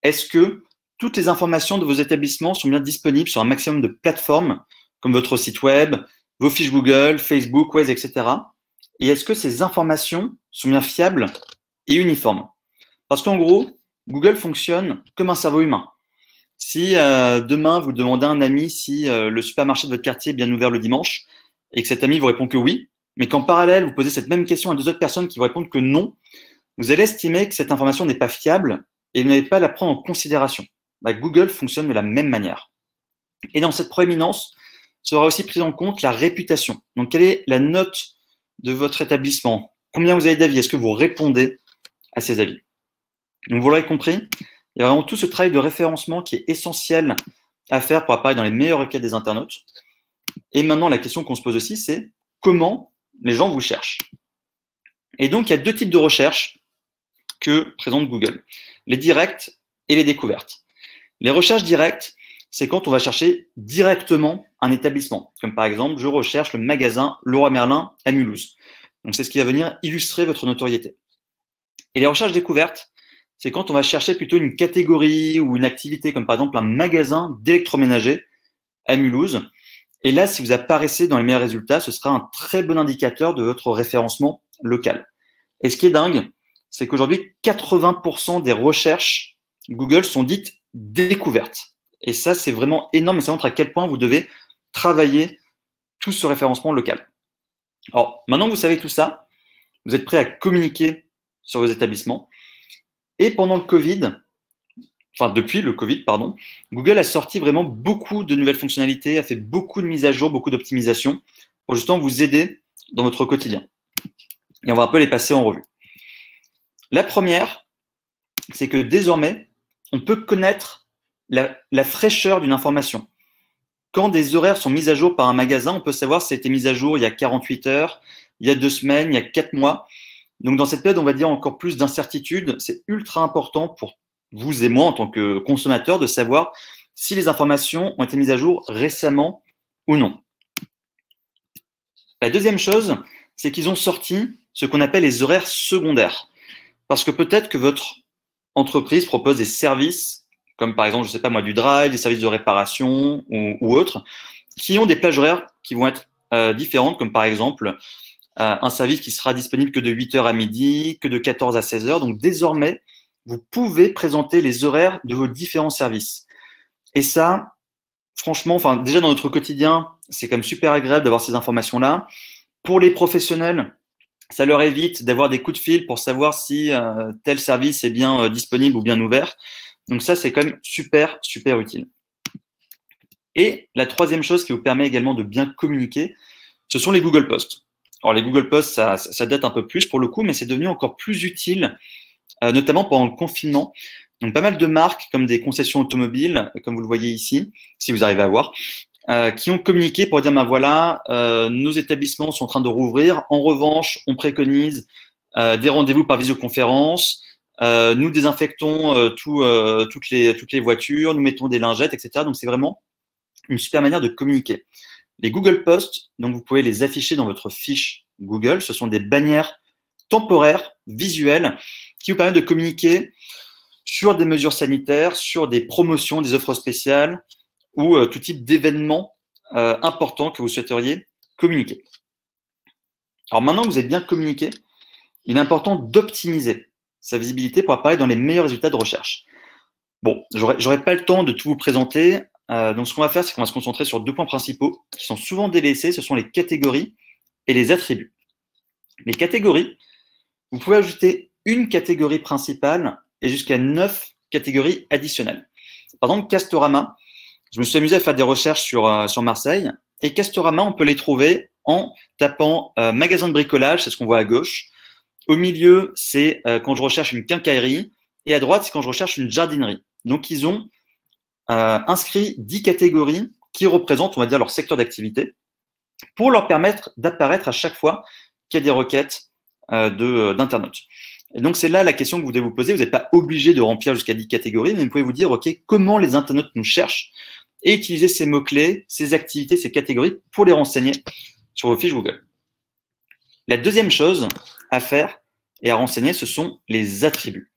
est-ce que toutes les informations de vos établissements sont bien disponibles sur un maximum de plateformes, comme votre site web, vos fiches Google, Facebook, Waze, etc. Et est-ce que ces informations sont bien fiables et uniformes? Parce qu'en gros, Google fonctionne comme un cerveau humain. Si demain, vous demandez à un ami si le supermarché de votre quartier est bien ouvert le dimanche, et que cet ami vous répond que oui, mais qu'en parallèle, vous posez cette même question à 2 autres personnes qui vous répondent que non, vous allez estimer que cette information n'est pas fiable et vous n'allez pas la prendre en considération. Google fonctionne de la même manière. Et dans cette proéminence, sera aussi prise en compte la réputation. Donc, quelle est la note de votre établissement? Combien vous avez d'avis? Est-ce que vous répondez à ces avis? Donc, vous l'aurez compris, il y a vraiment tout ce travail de référencement qui est essentiel à faire pour apparaître dans les meilleures requêtes des internautes. Et maintenant, la question qu'on se pose aussi, c'est comment les gens vous cherchent? Et donc, il y a 2 types de recherches que présente Google, les directs et les découvertes. Les recherches directes, c'est quand on va chercher directement un établissement. Comme par exemple, je recherche le magasin Leroy Merlin à Mulhouse. Donc, c'est ce qui va venir illustrer votre notoriété. Et les recherches découvertes, c'est quand on va chercher plutôt une catégorie ou une activité, comme par exemple un magasin d'électroménager à Mulhouse. Et là, si vous apparaissez dans les meilleurs résultats, ce sera un très bon indicateur de votre référencement local. Et ce qui est dingue, c'est qu'aujourd'hui, 80% des recherches Google sont dites découvertes. Et ça, c'est vraiment énorme et ça montre à quel point vous devez travailler tout ce référencement local. Alors, maintenant que vous savez tout ça, vous êtes prêt à communiquer sur vos établissements. Et pendant le Covid, enfin depuis le Covid, pardon, Google a sorti vraiment beaucoup de nouvelles fonctionnalités, a fait beaucoup de mises à jour, beaucoup d'optimisation pour justement vous aider dans votre quotidien. Et on va un peu les passer en revue. La première, c'est que désormais, on peut connaître la fraîcheur d'une information. Quand des horaires sont mis à jour par un magasin, on peut savoir si ça a été mis à jour il y a 48 heures, il y a 2 semaines, il y a 4 mois. Donc, dans cette période, on va dire encore plus d'incertitude. C'est ultra important pour vous et moi, en tant que consommateurs, de savoir si les informations ont été mises à jour récemment ou non. La deuxième chose, c'est qu'ils ont sorti ce qu'on appelle les horaires secondaires. Parce que peut-être que votre entreprise propose des services, comme par exemple, je ne sais pas moi, du drive, des services de réparation ou autres, qui ont des plages horaires qui vont être différentes, comme par exemple un service qui sera disponible que de 8h à midi, que de 14 à 16h. Donc désormais, vous pouvez présenter les horaires de vos différents services. Et ça, franchement, enfin, déjà dans notre quotidien, c'est quand même super agréable d'avoir ces informations-là. Pour les professionnels, ça leur évite d'avoir des coups de fil pour savoir si tel service est bien disponible ou bien ouvert. Donc ça, c'est quand même super, super utile. Et la troisième chose qui vous permet également de bien communiquer, ce sont les Google Posts. Alors les Google Posts, ça date un peu plus pour le coup, mais c'est devenu encore plus utile, notamment pendant le confinement. Donc pas mal de marques comme des concessions automobiles, comme vous le voyez ici, si vous arrivez à voir, qui ont communiqué pour dire, ben voilà, nos établissements sont en train de rouvrir. En revanche, on préconise des rendez-vous par visioconférence. Nous désinfectons toutes les voitures, nous mettons des lingettes, etc. Donc c'est vraiment une super manière de communiquer. Les Google Posts, donc vous pouvez les afficher dans votre fiche Google. Ce sont des bannières temporaires, visuelles, qui vous permettent de communiquer sur des mesures sanitaires, sur des promotions, des offres spéciales ou tout type d'événements importants que vous souhaiteriez communiquer. Alors maintenant que vous êtes bien communiqué, il est important d'optimiser sa visibilité pour apparaître dans les meilleurs résultats de recherche. Bon, j'aurais pas le temps de tout vous présenter. Donc, ce qu'on va faire, c'est qu'on va se concentrer sur 2 points principaux qui sont souvent délaissés. Ce sont les catégories et les attributs. Les catégories, vous pouvez ajouter une catégorie principale et jusqu'à 9 catégories additionnelles. Par exemple, Castorama, je me suis amusé à faire des recherches sur Marseille. Et Castorama, on peut les trouver en tapant magasin de bricolage, c'est ce qu'on voit à gauche. Au milieu, c'est quand je recherche une quincaillerie. Et à droite, c'est quand je recherche une jardinerie. Donc, ils ont inscrit 10 catégories qui représentent, on va dire, leur secteur d'activité pour leur permettre d'apparaître à chaque fois qu'il y a des requêtes d'internautes. Et donc, c'est là la question que vous devez vous poser. Vous n'êtes pas obligé de remplir jusqu'à 10 catégories, mais vous pouvez vous dire, OK, comment les internautes nous cherchent et utiliser ces mots-clés, ces activités, ces catégories pour les renseigner sur vos fiches Google. La deuxième chose à faire et à renseigner, ce sont les attributs.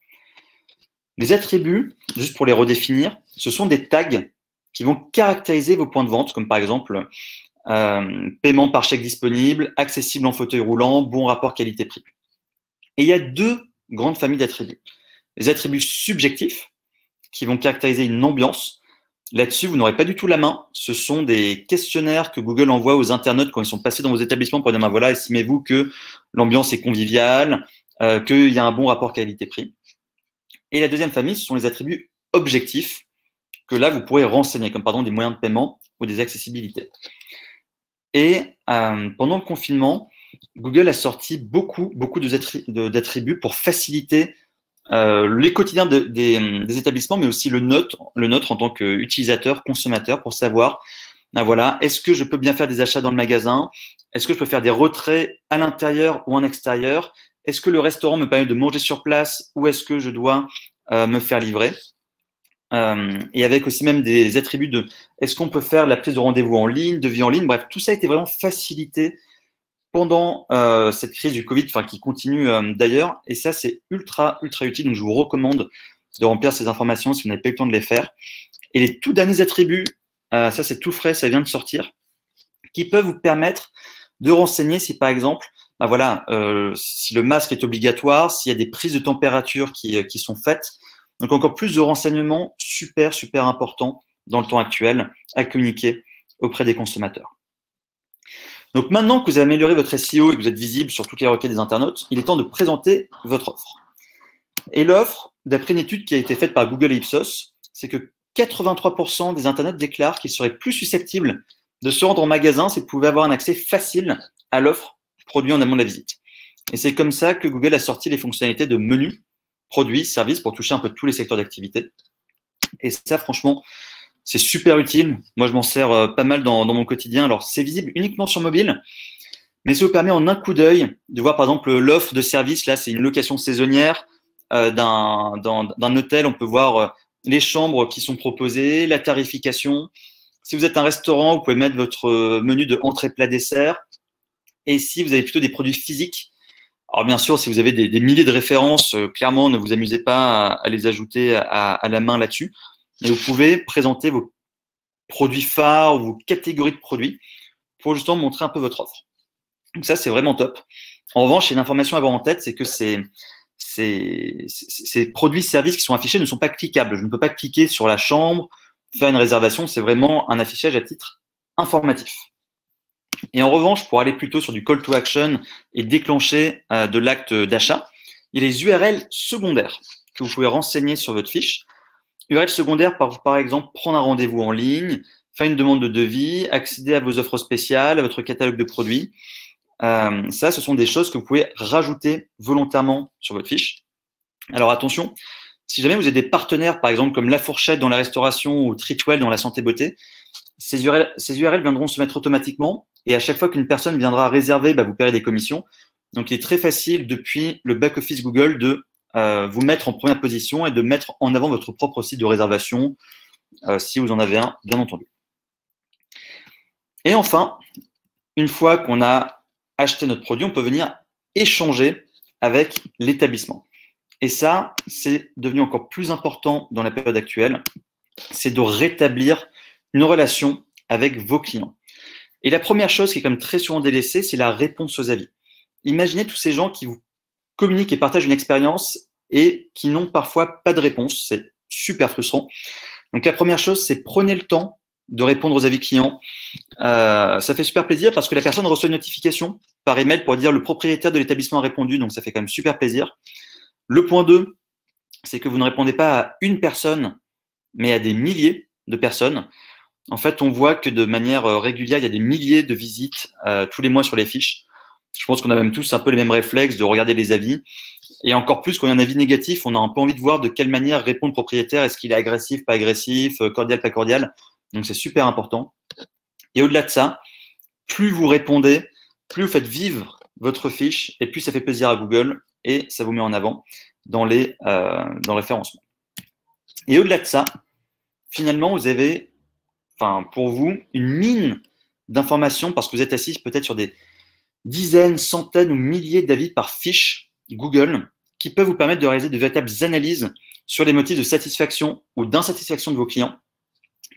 Les attributs, juste pour les redéfinir, ce sont des tags qui vont caractériser vos points de vente, comme par exemple paiement par chèque disponible, accessible en fauteuil roulant, bon rapport qualité-prix. Et il y a 2 grandes familles d'attributs. Les attributs subjectifs, qui vont caractériser une ambiance. Là-dessus, vous n'aurez pas du tout la main. Ce sont des questionnaires que Google envoie aux internautes quand ils sont passés dans vos établissements pour dire, ben voilà, estimez-vous que l'ambiance est conviviale, qu'il y a un bon rapport qualité-prix. Et la deuxième famille, ce sont les attributs objectifs que là, vous pourrez renseigner, comme pardon, des moyens de paiement ou des accessibilités. Et pendant le confinement, Google a sorti beaucoup d'attributs pour faciliter les quotidiens des établissements, mais aussi le nôtre en tant qu'utilisateur, consommateur, pour savoir, ben voilà, est-ce que je peux bien faire des achats dans le magasin? Est-ce que je peux faire des retraits à l'intérieur ou en extérieur? Est-ce que le restaurant me permet de manger sur place ou est-ce que je dois me faire livrer? Et avec aussi même des attributs de est-ce qu'on peut faire la prise de rendez-vous en ligne, devis en ligne? Bref, tout ça a été vraiment facilité pendant cette crise du Covid, enfin qui continue d'ailleurs. Et ça, c'est ultra, ultra utile. Donc, je vous recommande de remplir ces informations si vous n'avez pas eu le temps de les faire. Et les tout derniers attributs, ça, c'est tout frais, ça vient de sortir. qui peuvent vous permettre de renseigner si, par exemple, bah voilà, si le masque est obligatoire, s'il y a des prises de température qui sont faites. Donc, encore plus de renseignements super, super importants dans le temps actuel à communiquer auprès des consommateurs. Donc, maintenant que vous avez amélioré votre SEO et que vous êtes visible sur toutes les requêtes des internautes, il est temps de présenter votre offre. Et l'offre, d'après une étude qui a été faite par Google et Ipsos, c'est que 83% des internautes déclarent qu'ils seraient plus susceptibles de se rendre en magasin s'ils pouvaient avoir un accès facile à l'offre produit en amont de la visite. Et c'est comme ça que Google a sorti les fonctionnalités de menu, produits, services pour toucher un peu tous les secteurs d'activité. Et ça, franchement, c'est super utile. Moi, je m'en sers pas mal dans mon quotidien. Alors, c'est visible uniquement sur mobile, mais ça vous permet en un coup d'œil de voir, par exemple, l'offre de service. Là, c'est une location saisonnière d'un hôtel. On peut voir les chambres qui sont proposées, la tarification. Si vous êtes un restaurant, vous pouvez mettre votre menu de entrée, plat, dessert. Et si vous avez plutôt des produits physiques, alors bien sûr, si vous avez des milliers de références, clairement, ne vous amusez pas à les ajouter à la main là-dessus. Mais vous pouvez présenter vos produits phares ou vos catégories de produits pour justement montrer un peu votre offre. Donc ça, c'est vraiment top. En revanche, il y a une information à avoir en tête, c'est que ces produits, services qui sont affichés ne sont pas cliquables. Je ne peux pas cliquer sur la chambre, faire une réservation. C'est vraiment un affichage à titre informatif. Et en revanche, pour aller plutôt sur du call to action et déclencher de l'acte d'achat, il y a les URL secondaires que vous pouvez renseigner sur votre fiche. URL secondaire, par exemple, prendre un rendez-vous en ligne, faire une demande de devis, accéder à vos offres spéciales, à votre catalogue de produits. Ça, ce sont des choses que vous pouvez rajouter volontairement sur votre fiche. Alors attention, si jamais vous avez des partenaires, par exemple comme La Fourchette dans la restauration ou Treatwell dans la santé beauté, ces URL viendront se mettre automatiquement et à chaque fois qu'une personne viendra réserver, vous paierez des commissions. Donc, il est très facile depuis le back-office Google de vous mettre en première position et de mettre en avant votre propre site de réservation si vous en avez un, bien entendu. Et enfin, une fois qu'on a acheté notre produit, on peut venir échanger avec l'établissement. Et ça, c'est devenu encore plus important dans la période actuelle, c'est de rétablir une relation avec vos clients. Et la première chose qui est quand même très souvent délaissée, c'est la réponse aux avis. Imaginez tous ces gens qui vous communiquent et partagent une expérience et qui n'ont parfois pas de réponse. C'est super frustrant. Donc, la première chose, c'est prenez le temps de répondre aux avis clients. Ça fait super plaisir parce que la personne reçoit une notification par email pour dire le propriétaire de l'établissement a répondu. Donc, ça fait quand même super plaisir. Le point 2, c'est que vous ne répondez pas à une personne, mais à des milliers de personnes. En fait, on voit que de manière régulière, il y a des milliers de visites tous les mois sur les fiches. Je pense qu'on a même tous un peu les mêmes réflexes de regarder les avis. Et encore plus, quand il y a un avis négatif, on a un peu envie de voir de quelle manière répond le propriétaire. Est-ce qu'il est agressif, pas agressif, cordial, pas cordial. Donc, c'est super important. Et au-delà de ça, plus vous répondez, plus vous faites vivre votre fiche et plus ça fait plaisir à Google et ça vous met en avant dans le référencement. Et au-delà de ça, finalement, vous avez pour vous, une mine d'informations parce que vous êtes assis peut-être sur des dizaines, centaines ou milliers d'avis par fiche Google qui peuvent vous permettre de réaliser de véritables analyses sur les motifs de satisfaction ou d'insatisfaction de vos clients.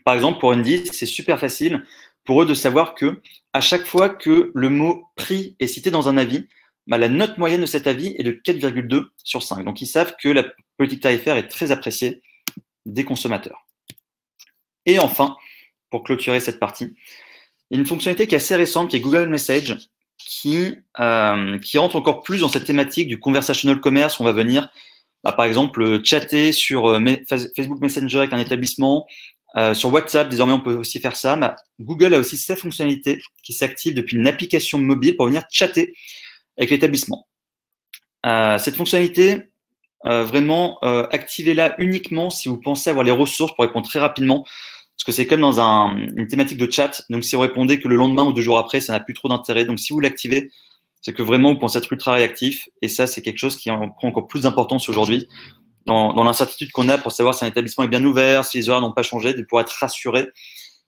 Par exemple, pour Indeed, c'est super facile pour eux de savoir que à chaque fois que le mot prix est cité dans un avis, la note moyenne de cet avis est de 4,2 sur 5. Donc, ils savent que la politique tarifaire est très appréciée des consommateurs. Et enfin, pour clôturer cette partie, il y a une fonctionnalité qui est assez récente, qui est Google Message, qui rentre encore plus dans cette thématique du conversational commerce. On va venir, par exemple, chatter sur Facebook Messenger avec un établissement. Sur WhatsApp, désormais, on peut aussi faire ça. Google a aussi cette fonctionnalité qui s'active depuis une application mobile pour venir chatter avec l'établissement. Cette fonctionnalité, vraiment, activez-la uniquement si vous pensez avoir les ressources pour répondre très rapidement. Parce que c'est comme dans une thématique de chat. Donc, si vous répondez que le lendemain ou 2 jours après, ça n'a plus trop d'intérêt. Donc, si vous l'activez, c'est que vraiment, vous pensez être ultra réactif. Et ça, c'est quelque chose qui prend encore plus d'importance aujourd'hui dans l'incertitude qu'on a pour savoir si un établissement est bien ouvert, si les horaires n'ont pas changé, de pouvoir être rassuré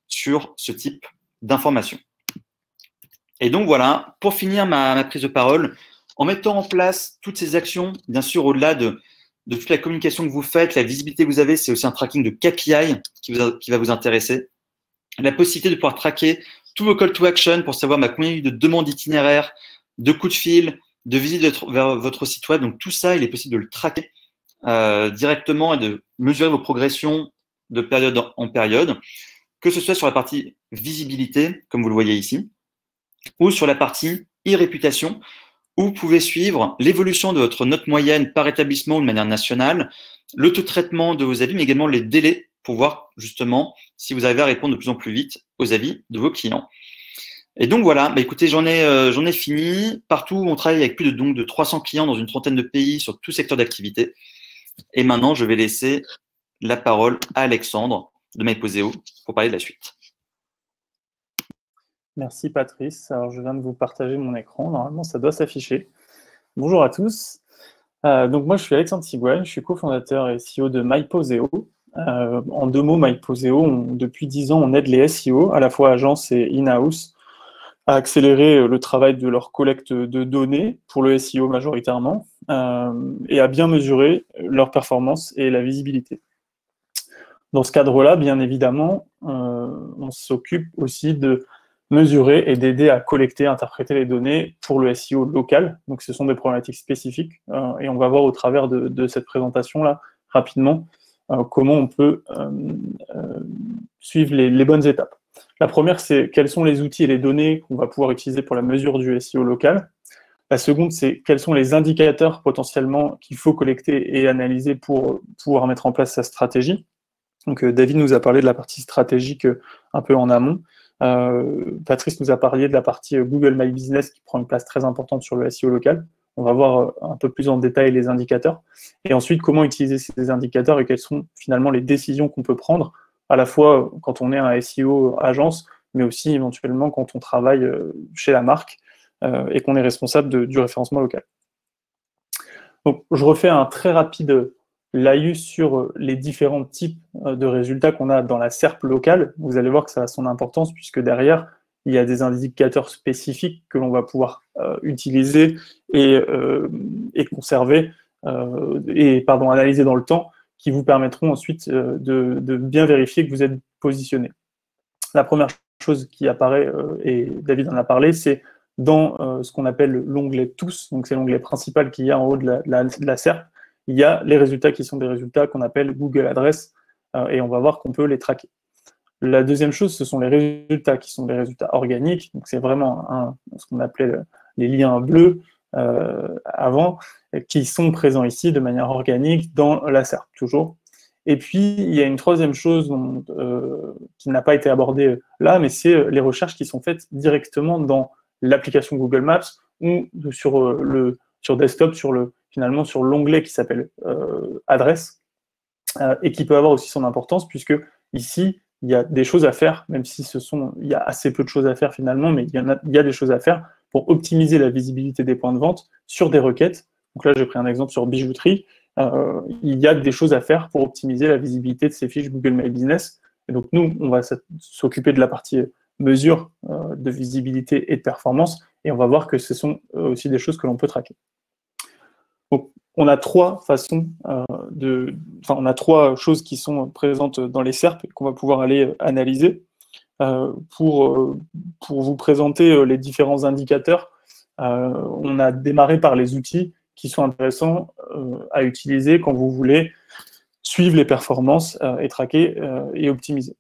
sur ce type d'informations. Et donc, voilà, pour finir ma prise de parole, en mettant en place toutes ces actions, bien sûr, au-delà de toute la communication que vous faites, la visibilité que vous avez, c'est aussi un tracking de KPI qui va vous intéresser. La possibilité de pouvoir traquer tous vos call to action pour savoir combien il y a eu de demandes d'itinéraire, de coups de fil, de visite vers votre site web. Donc tout ça, il est possible de le traquer directement et de mesurer vos progressions de période en période, que ce soit sur la partie visibilité, comme vous le voyez ici, ou sur la partie e-réputation, où vous pouvez suivre l'évolution de votre note moyenne par établissement ou de manière nationale, le taux de traitement de vos avis, mais également les délais pour voir justement si vous arrivez à répondre de plus en plus vite aux avis de vos clients. Et donc voilà, écoutez, j'en ai fini. Partout, on travaille avec plus de 300 clients dans une trentaine de pays sur tout secteur d'activité. Et maintenant, je vais laisser la parole à Alexandre de MyPoseo pour parler de la suite. Merci Patrice. Alors, je viens de vous partager mon écran. Normalement, ça doit s'afficher. Bonjour à tous. Donc moi, je suis Alexandre Sigouin, je suis cofondateur et CEO de MyPoseo. En 2 mots, MyPoseo, depuis 10 ans, on aide les SEO, à la fois agences et in-house, à accélérer le travail de leur collecte de données, pour le SEO majoritairement, et à bien mesurer leur performance et la visibilité. Dans ce cadre-là, bien évidemment, on s'occupe aussi de mesurer et d'aider à collecter, interpréter les données pour le SEO local. Donc ce sont des problématiques spécifiques, et on va voir au travers de cette présentation-là, rapidement, comment on peut suivre les bonnes étapes. La première, c'est quels sont les outils et les données qu'on va pouvoir utiliser pour la mesure du SEO local. La seconde, c'est quels sont les indicateurs potentiellement qu'il faut collecter et analyser pour pouvoir mettre en place sa stratégie. Donc David nous a parlé de la partie stratégique un peu en amont. Patrice nous a parlé de la partie Google My Business qui prend une place très importante sur le SEO local. On va voir un peu plus en détail les indicateurs. Et ensuite, comment utiliser ces indicateurs et quelles sont finalement les décisions qu'on peut prendre, à la fois quand on est un SEO agence, mais aussi éventuellement quand on travaille chez la marque et qu'on est responsable du référencement local. Donc, je refais un très rapide laïus sur les différents types de résultats qu'on a dans la SERP locale. Vous allez voir que ça a son importance puisque derrière, il y a des indicateurs spécifiques que l'on va pouvoir utiliser et conserver analyser dans le temps qui vous permettront ensuite de bien vérifier que vous êtes positionné. La première chose qui apparaît, et David en a parlé, c'est dans ce qu'on appelle l'onglet Tous, donc c'est l'onglet principal qu'il y a en haut de la SERP, il y a les résultats qui sont des résultats qu'on appelle Google Adresse, et on va voir qu'on peut les traquer. La deuxième chose, ce sont les résultats qui sont des résultats organiques, donc c'est vraiment ce qu'on appelait les liens bleus avant, qui sont présents ici de manière organique dans la SERP, toujours. Et puis, il y a une troisième chose qui n'a pas été abordée là, mais c'est les recherches qui sont faites directement dans l'application Google Maps ou sur desktop, finalement sur l'onglet qui s'appelle Adresse, et qui peut avoir aussi son importance, puisque ici, il y a des choses à faire, même si il y a assez peu de choses à faire finalement, mais il y a des choses à faire pour optimiser la visibilité des points de vente sur des requêtes. Donc là, j'ai pris un exemple sur bijouterie. Il y a des choses à faire pour optimiser la visibilité de ces fiches Google My Business. Et donc nous, on va s'occuper de la partie mesure de visibilité et de performance, et on va voir que ce sont aussi des choses que l'on peut traquer. Donc, on a 3 façons on a 3 choses qui sont présentes dans les SERP qu'on va pouvoir aller analyser pour vous présenter les différents indicateurs. On a démarré par les outils qui sont intéressants à utiliser quand vous voulez suivre les performances et traquer et optimiser.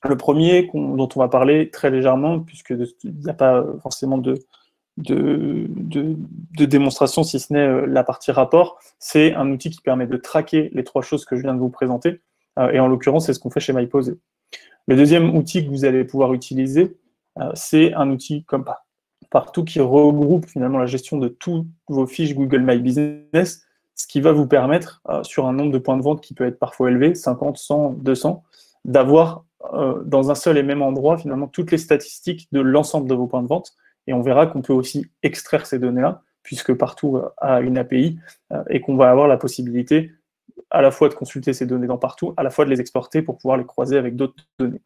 Le premier dont on va parler très légèrement, puisqu'il n'y a pas forcément de démonstration, si ce n'est la partie rapport, c'est un outil qui permet de traquer les 3 choses que je viens de vous présenter, et en l'occurrence, c'est ce qu'on fait chez MyPoseo. Le deuxième outil que vous allez pouvoir utiliser, c'est un outil comme partout qui regroupe finalement la gestion de toutes vos fiches Google My Business, ce qui va vous permettre, sur un nombre de points de vente qui peut être parfois élevé, 50, 100, 200, d'avoir dans un seul et même endroit finalement toutes les statistiques de l'ensemble de vos points de vente. Et on verra qu'on peut aussi extraire ces données-là, puisque partout a une API, et qu'on va avoir la possibilité à la fois de consulter ces données dans partout, à la fois de les exporter pour pouvoir les croiser avec d'autres données.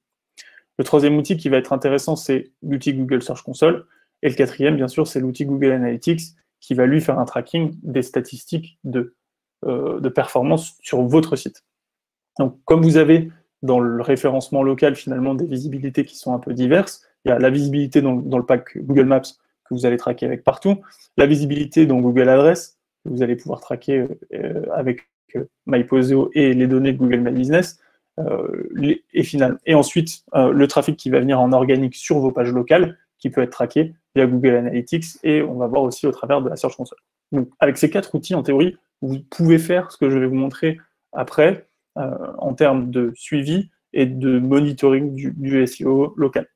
Le troisième outil qui va être intéressant, c'est l'outil Google Search Console. Et le quatrième, bien sûr, c'est l'outil Google Analytics, qui va lui faire un tracking des statistiques de performance sur votre site. Donc, comme vous avez dans le référencement local, finalement, des visibilités qui sont un peu diverses, Il y a la visibilité dans le pack Google Maps que vous allez traquer avec partout, la visibilité dans Google Adresse que vous allez pouvoir traquer avec MyPoseo et les données de Google My Business, et ensuite le trafic qui va venir en organique sur vos pages locales, qui peut être traqué via Google Analytics, et on va voir aussi au travers de la Search Console. Donc, avec ces 4 outils, en théorie, vous pouvez faire ce que je vais vous montrer après en termes de suivi et de monitoring du SEO local.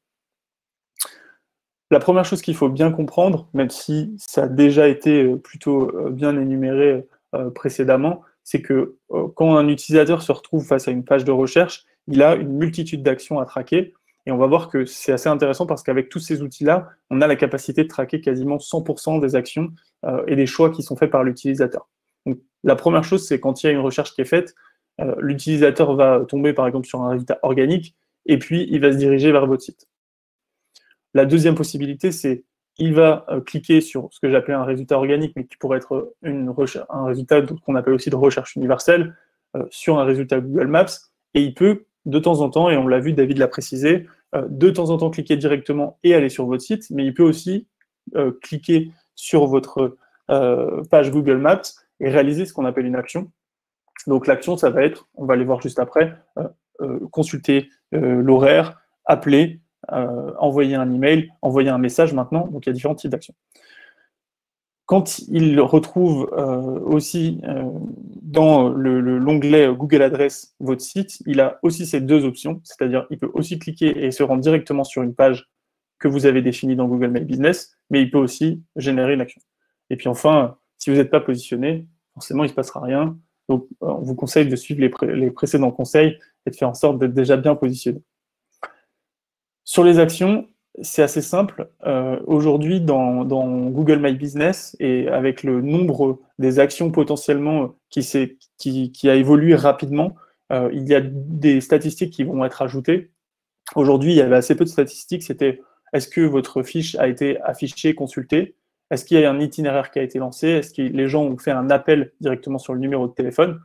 La première chose qu'il faut bien comprendre, même si ça a déjà été plutôt bien énuméré précédemment, c'est que quand un utilisateur se retrouve face à une page de recherche, il a une multitude d'actions à traquer. Et on va voir que c'est assez intéressant parce qu'avec tous ces outils-là, on a la capacité de traquer quasiment 100% des actions et des choix qui sont faits par l'utilisateur. Donc, la première chose, c'est quand il y a une recherche qui est faite, l'utilisateur va tomber par exemple sur un résultat organique et puis il va se diriger vers votre site. La deuxième possibilité, c'est qu'il va cliquer sur ce que j'appelais un résultat organique, mais qui pourrait être un résultat qu'on appelle aussi de recherche universelle, sur un résultat Google Maps, et il peut, de temps en temps, et on l'a vu, David l'a précisé, de temps en temps cliquer directement et aller sur votre site, mais il peut aussi cliquer sur votre page Google Maps et réaliser ce qu'on appelle une action. Donc l'action, ça va être, on va aller voir juste après, consulter l'horaire, appeler, envoyer un email, envoyer un message maintenant, donc il y a différents types d'actions. Quand il retrouve aussi dans l'onglet Google Adresse votre site, il a aussi ces deux options, c'est-à-dire il peut aussi cliquer et se rendre directement sur une page que vous avez définie dans Google My Business, mais il peut aussi générer une action. Et puis enfin, si vous n'êtes pas positionné, forcément il ne se passera rien. Donc on vous conseille de suivre les précédents conseils et de faire en sorte d'être déjà bien positionné. Sur les actions, c'est assez simple. Aujourd'hui, dans Google My Business, et avec le nombre des actions potentiellement qui a évolué rapidement, il y a des statistiques qui vont être ajoutées. Aujourd'hui, il y avait assez peu de statistiques. C'était est-ce que votre fiche a été affichée, consultée? Est-ce qu'il y a un itinéraire qui a été lancé? Est-ce que les gens ont fait un appel directement sur le numéro de téléphone?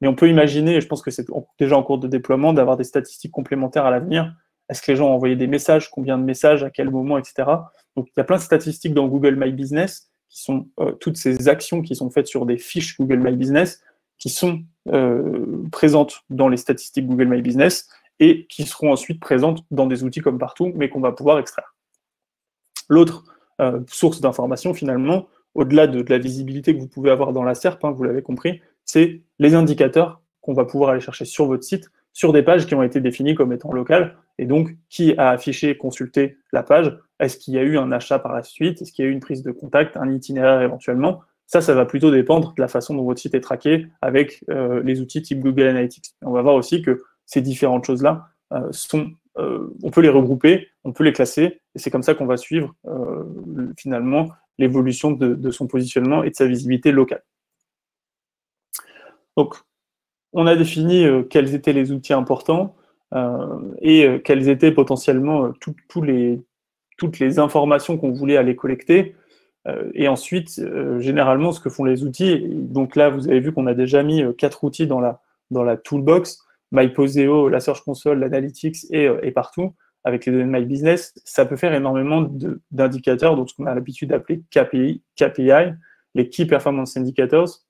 Mais on peut imaginer, et je pense que c'est déjà en cours de déploiement, d'avoir des statistiques complémentaires à l'avenir. Est-ce que les gens ont envoyé des messages? Combien de messages? À quel moment? Etc. Donc, il y a plein de statistiques dans Google My Business qui sont toutes ces actions qui sont faites sur des fiches Google My Business qui sont présentes dans les statistiques Google My Business et qui seront ensuite présentes dans des outils comme partout, mais qu'on va pouvoir extraire. L'autre source d'information, finalement, au-delà de la visibilité que vous pouvez avoir dans la SERP, vous l'avez compris, c'est les indicateurs qu'on va pouvoir aller chercher sur votre site, sur des pages qui ont été définies comme étant locales, et donc qui a affiché, consulté la page, est-ce qu'il y a eu un achat par la suite, est-ce qu'il y a eu une prise de contact, un itinéraire éventuellement. Ça va plutôt dépendre de la façon dont votre site est traqué avec les outils type Google Analytics. On va voir aussi que ces différentes choses-là on peut les regrouper, on peut les classer, et c'est comme ça qu'on va suivre finalement l'évolution de son positionnement et de sa visibilité locale. Donc, on a défini quels étaient les outils importants et quelles étaient potentiellement toutes les informations qu'on voulait aller collecter. Et ensuite, généralement, ce que font les outils, donc là, vous avez vu qu'on a déjà mis 4 outils dans la toolbox, MyPoseo, la Search Console, l'Analytics et partout, avec les données de My Business, ça peut faire énormément d'indicateurs, donc ce qu'on a l'habitude d'appeler KPI, les Key Performance Indicators.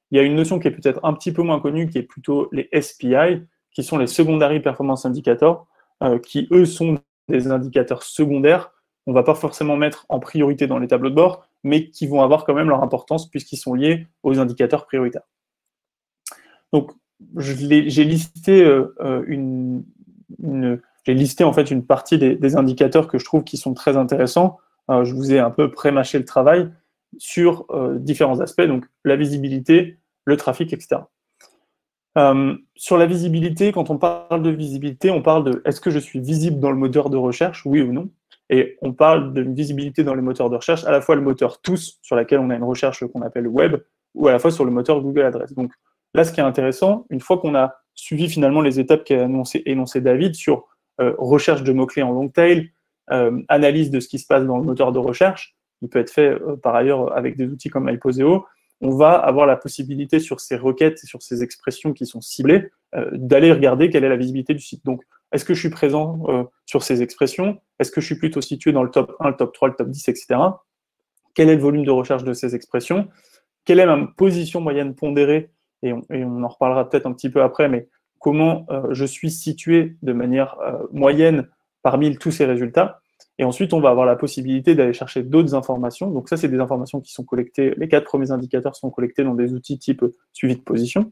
Il y a une notion qui est peut-être un petit peu moins connue, qui est plutôt les SPI, qui sont les Secondary Performance Indicators, qui, eux, sont des indicateurs secondaires qu'on ne va pas forcément mettre en priorité dans les tableaux de bord, mais qui vont avoir quand même leur importance puisqu'ils sont liés aux indicateurs prioritaires. Donc, j'ai listé en fait une partie des indicateurs que je trouve qui sont très intéressants. Je vous ai un peu pré-mâché le travail sur différents aspects, donc la visibilité, le trafic, etc. Sur la visibilité, quand on parle de visibilité, on parle de est-ce que je suis visible dans le moteur de recherche, oui ou non? Et on parle de visibilité dans les moteurs de recherche, à la fois le moteur tous, sur lequel on a une recherche qu'on appelle web, ou à la fois sur le moteur Google Adresse. Donc là, ce qui est intéressant, une fois qu'on a suivi finalement les étapes qu'a énoncé David sur recherche de mots-clés en long tail, analyse de ce qui se passe dans le moteur de recherche, il peut être fait par ailleurs avec des outils comme MyPoseo, on va avoir la possibilité sur ces requêtes et sur ces expressions qui sont ciblées, d'aller regarder quelle est la visibilité du site. Donc Est-ce que je suis présent sur ces expressions? Est-ce que je suis plutôt situé dans le top 1, le top 3, le top 10, etc. Quel est le volume de recherche de ces expressions? Quelle est ma position moyenne pondérée? Et on en reparlera peut-être un petit peu après, mais comment je suis situé de manière moyenne parmi tous ces résultats? Et ensuite, on va avoir la possibilité d'aller chercher d'autres informations. Donc ça, c'est des informations qui sont collectées. Les 4 premiers indicateurs sont collectés dans des outils type suivi de position.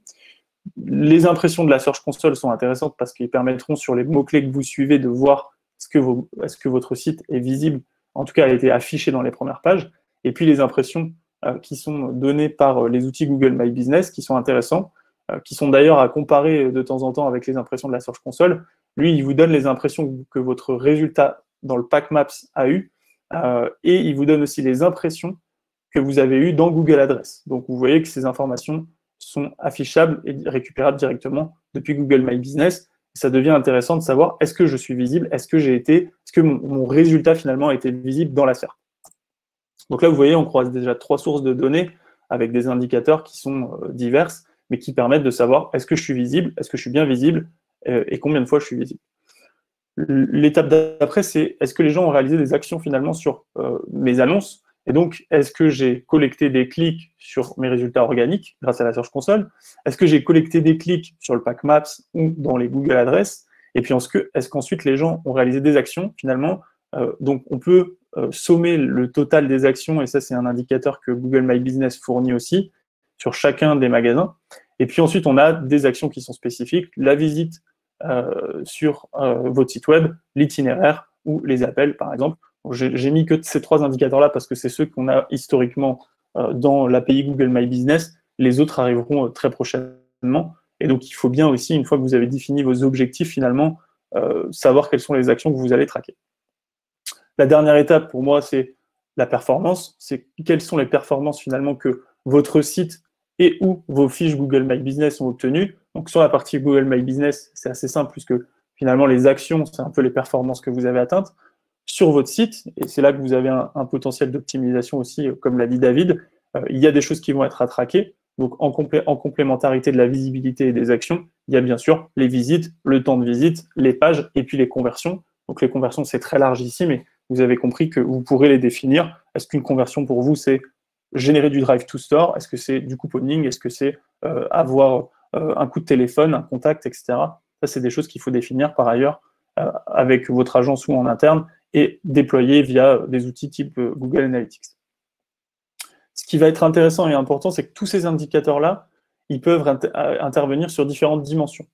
Les impressions de la Search Console sont intéressantes parce qu'ils permettront, sur les mots-clés que vous suivez, de voir est-ce que votre site est visible, en tout cas a été affiché dans les premières pages. Et puis les impressions qui sont données par les outils Google My Business, qui sont intéressants, qui sont d'ailleurs à comparer de temps en temps avec les impressions de la Search Console. Lui, il vous donne les impressions que votre résultat dans le Pack Maps a eu, et il vous donne aussi les impressions que vous avez eues dans Google Adresse. Donc vous voyez que ces informations sont affichables et récupérables directement depuis Google My Business. Ça devient intéressant de savoir, est-ce que je suis visible, est-ce que mon résultat finalement a été visible dans la SERP. Donc là, vous voyez, on croise déjà 3 sources de données avec des indicateurs qui sont diverses, mais qui permettent de savoir, est-ce que je suis visible, est-ce que je suis bien visible, et combien de fois je suis visible. L'étape d'après, c'est, est-ce que les gens ont réalisé des actions finalement sur mes annonces? Et donc, est-ce que j'ai collecté des clics sur mes résultats organiques grâce à la Search Console? Est-ce que j'ai collecté des clics sur le Pack Maps ou dans les Google Adresses? Et puis, est-ce qu'ensuite les gens ont réalisé des actions finalement? Donc, on peut sommer le total des actions, et ça, c'est un indicateur que Google My Business fournit aussi sur chacun des magasins. Et puis ensuite, on a des actions qui sont spécifiques, la visite sur votre site web, l'itinéraire ou les appels, par exemple. J'ai mis que ces 3 indicateurs-là parce que c'est ceux qu'on a historiquement dans l'API Google My Business. Les autres arriveront très prochainement. Et donc, il faut bien aussi, une fois que vous avez défini vos objectifs, finalement, savoir quelles sont les actions que vous allez traquer. La dernière étape, pour moi, c'est la performance. C'est quelles sont les performances, finalement, que votre site et ou vos fiches Google My Business ont obtenues. Donc, sur la partie Google My Business, c'est assez simple puisque, finalement, les actions, c'est un peu les performances que vous avez atteintes. Sur votre site, et c'est là que vous avez un potentiel d'optimisation aussi, comme l'a dit David, il y a des choses qui vont être à traquer. Donc, en complémentarité de la visibilité et des actions, il y a bien sûr les visites, le temps de visite, les pages et puis les conversions. Donc, les conversions, c'est très large ici, mais vous avez compris que vous pourrez les définir. Est-ce qu'une conversion pour vous, c'est générer du drive to store? Est-ce que c'est du couponing? Est-ce que c'est avoir un coup de téléphone, un contact, etc. Ça, c'est des choses qu'il faut définir par ailleurs avec votre agence ou en interne et déployer via des outils type Google Analytics. Ce qui va être intéressant et important, c'est que tous ces indicateurs-là, ils peuvent intervenir sur différentes dimensions.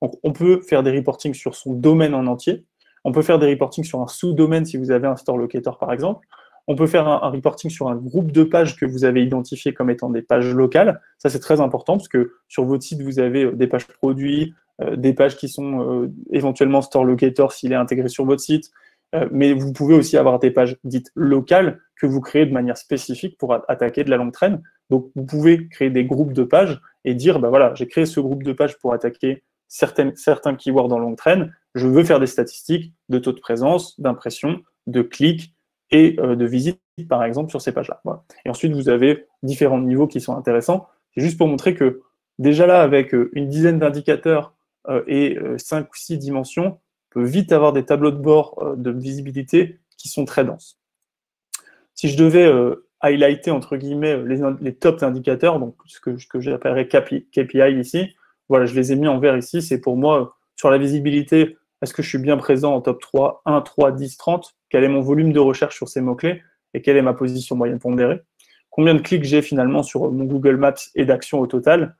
Donc, on peut faire des reportings sur son domaine en entier. On peut faire des reportings sur un sous-domaine si vous avez un store locator, par exemple. On peut faire un reporting sur un groupe de pages que vous avez identifié comme étant des pages locales. Ça, c'est très important parce que sur votre site, vous avez des pages produits, des pages qui sont éventuellement store locator s'il est intégré sur votre site. Mais vous pouvez aussi avoir des pages dites locales que vous créez de manière spécifique pour attaquer de la longue traîne. Donc, vous pouvez créer des groupes de pages et dire, bah voilà, j'ai créé ce groupe de pages pour attaquer certains keywords en longue traîne. Je veux faire des statistiques de taux de présence, d'impression, de clics et de visites, par exemple, sur ces pages-là. Voilà. Et ensuite, vous avez différents niveaux qui sont intéressants. C'est juste pour montrer que déjà là, avec une dizaine d'indicateurs et 5 ou 6 dimensions, on peut vite avoir des tableaux de bord de visibilité qui sont très denses. Si je devais highlighter, entre guillemets, les top indicateurs, donc ce que j'appellerais KPI ici, voilà, je les ai mis en vert ici, c'est pour moi, sur la visibilité, est-ce que je suis bien présent en top 3, 1, 3, 10, 30? Quel est mon volume de recherche sur ces mots-clés? Et quelle est ma position moyenne pondérée? Combien de clics j'ai finalement sur mon Google Maps et d'actions au total?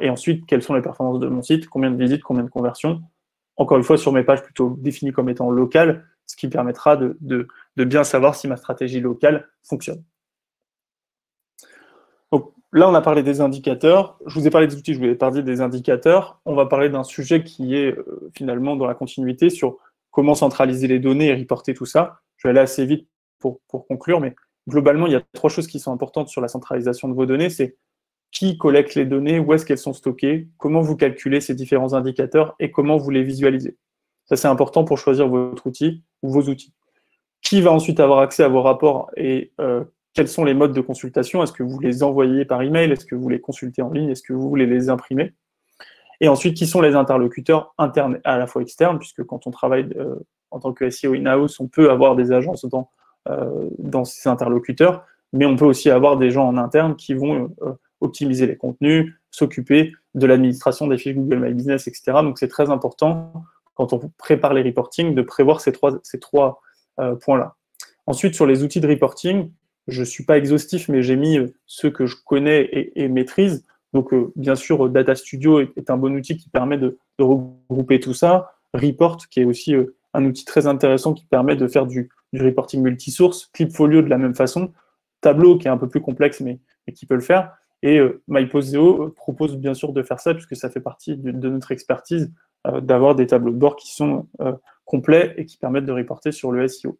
Et ensuite, quelles sont les performances de mon site? Combien de visites, combien de conversions? Encore une fois, sur mes pages plutôt définies comme étant locales, ce qui permettra de bien savoir si ma stratégie locale fonctionne. Donc là, on a parlé des indicateurs. Je vous ai parlé des outils, je vous ai parlé des indicateurs. On va parler d'un sujet qui est finalement dans la continuité sur comment centraliser les données et reporter tout ça. Je vais aller assez vite pour conclure, mais globalement, il y a 3 choses qui sont importantes sur la centralisation de vos données. C'est qui collecte les données, où est-ce qu'elles sont stockées, comment vous calculez ces différents indicateurs et comment vous les visualisez. Ça, c'est important pour choisir votre outil ou vos outils. Qui va ensuite avoir accès à vos rapports et quels sont les modes de consultation? Est-ce que vous les envoyez par email? Est-ce que vous les consultez en ligne? Est-ce que vous voulez les imprimer? Et ensuite, qui sont les interlocuteurs internes à la fois externes, puisque quand on travaille en tant que SEO in-house, on peut avoir des agences dans ces interlocuteurs, mais on peut aussi avoir des gens en interne qui vont optimiser les contenus, s'occuper de l'administration des fiches Google My Business, etc. Donc c'est très important, quand on prépare les reporting, de prévoir ces trois points-là. Ensuite, sur les outils de reporting, je ne suis pas exhaustif, mais j'ai mis ceux que je connais et maîtrise. Donc, bien sûr, Data Studio est un bon outil qui permet de regrouper tout ça. Report, qui est aussi un outil très intéressant qui permet de faire du reporting multisource. Clipfolio, de la même façon. Tableau, qui est un peu plus complexe, mais qui peut le faire. Et MyPosteo propose bien sûr de faire ça, puisque ça fait partie de notre expertise, d'avoir des tableaux de bord qui sont complets et qui permettent de reporter sur le SEO.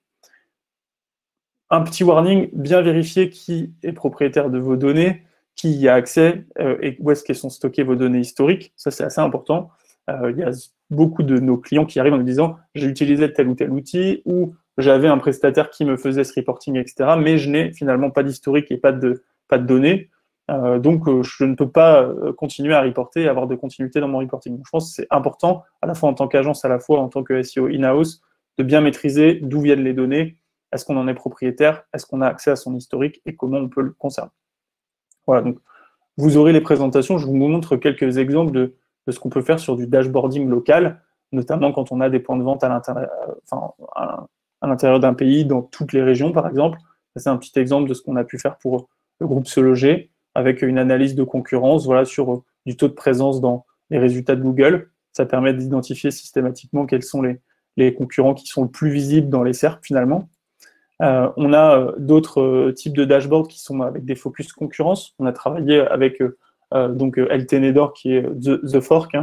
Un petit warning, bien vérifier qui est propriétaire de vos données, qui y a accès et où est-ce qu'elles sont stockées vos données historiques. Ça, c'est assez important. Il y a beaucoup de nos clients qui arrivent en nous disant « j'ai utilisé tel ou tel outil » ou « j'avais un prestataire qui me faisait ce reporting, etc. » mais je n'ai finalement pas d'historique et pas de données. Donc, je ne peux pas continuer à reporter et avoir de continuité dans mon reporting. Donc, je pense que c'est important, à la fois en tant qu'agence, à la fois en tant que SEO in-house, de bien maîtriser d'où viennent les données, est-ce qu'on en est propriétaire, est-ce qu'on a accès à son historique et comment on peut le conserver. Voilà, donc vous aurez les présentations, je vous montre quelques exemples de ce qu'on peut faire sur du dashboarding local, notamment quand on a des points de vente à l'intérieur d'un pays, dans toutes les régions par exemple. C'est un petit exemple de ce qu'on a pu faire pour le groupe Se Loger, avec une analyse de concurrence, voilà, sur du taux de présence dans les résultats de Google. Ça permet d'identifier systématiquement quels sont les concurrents qui sont le plus visibles dans les SERP finalement. On a d'autres types de dashboards qui sont avec des focus concurrence. On a travaillé avec donc LTNedor qui est The Fork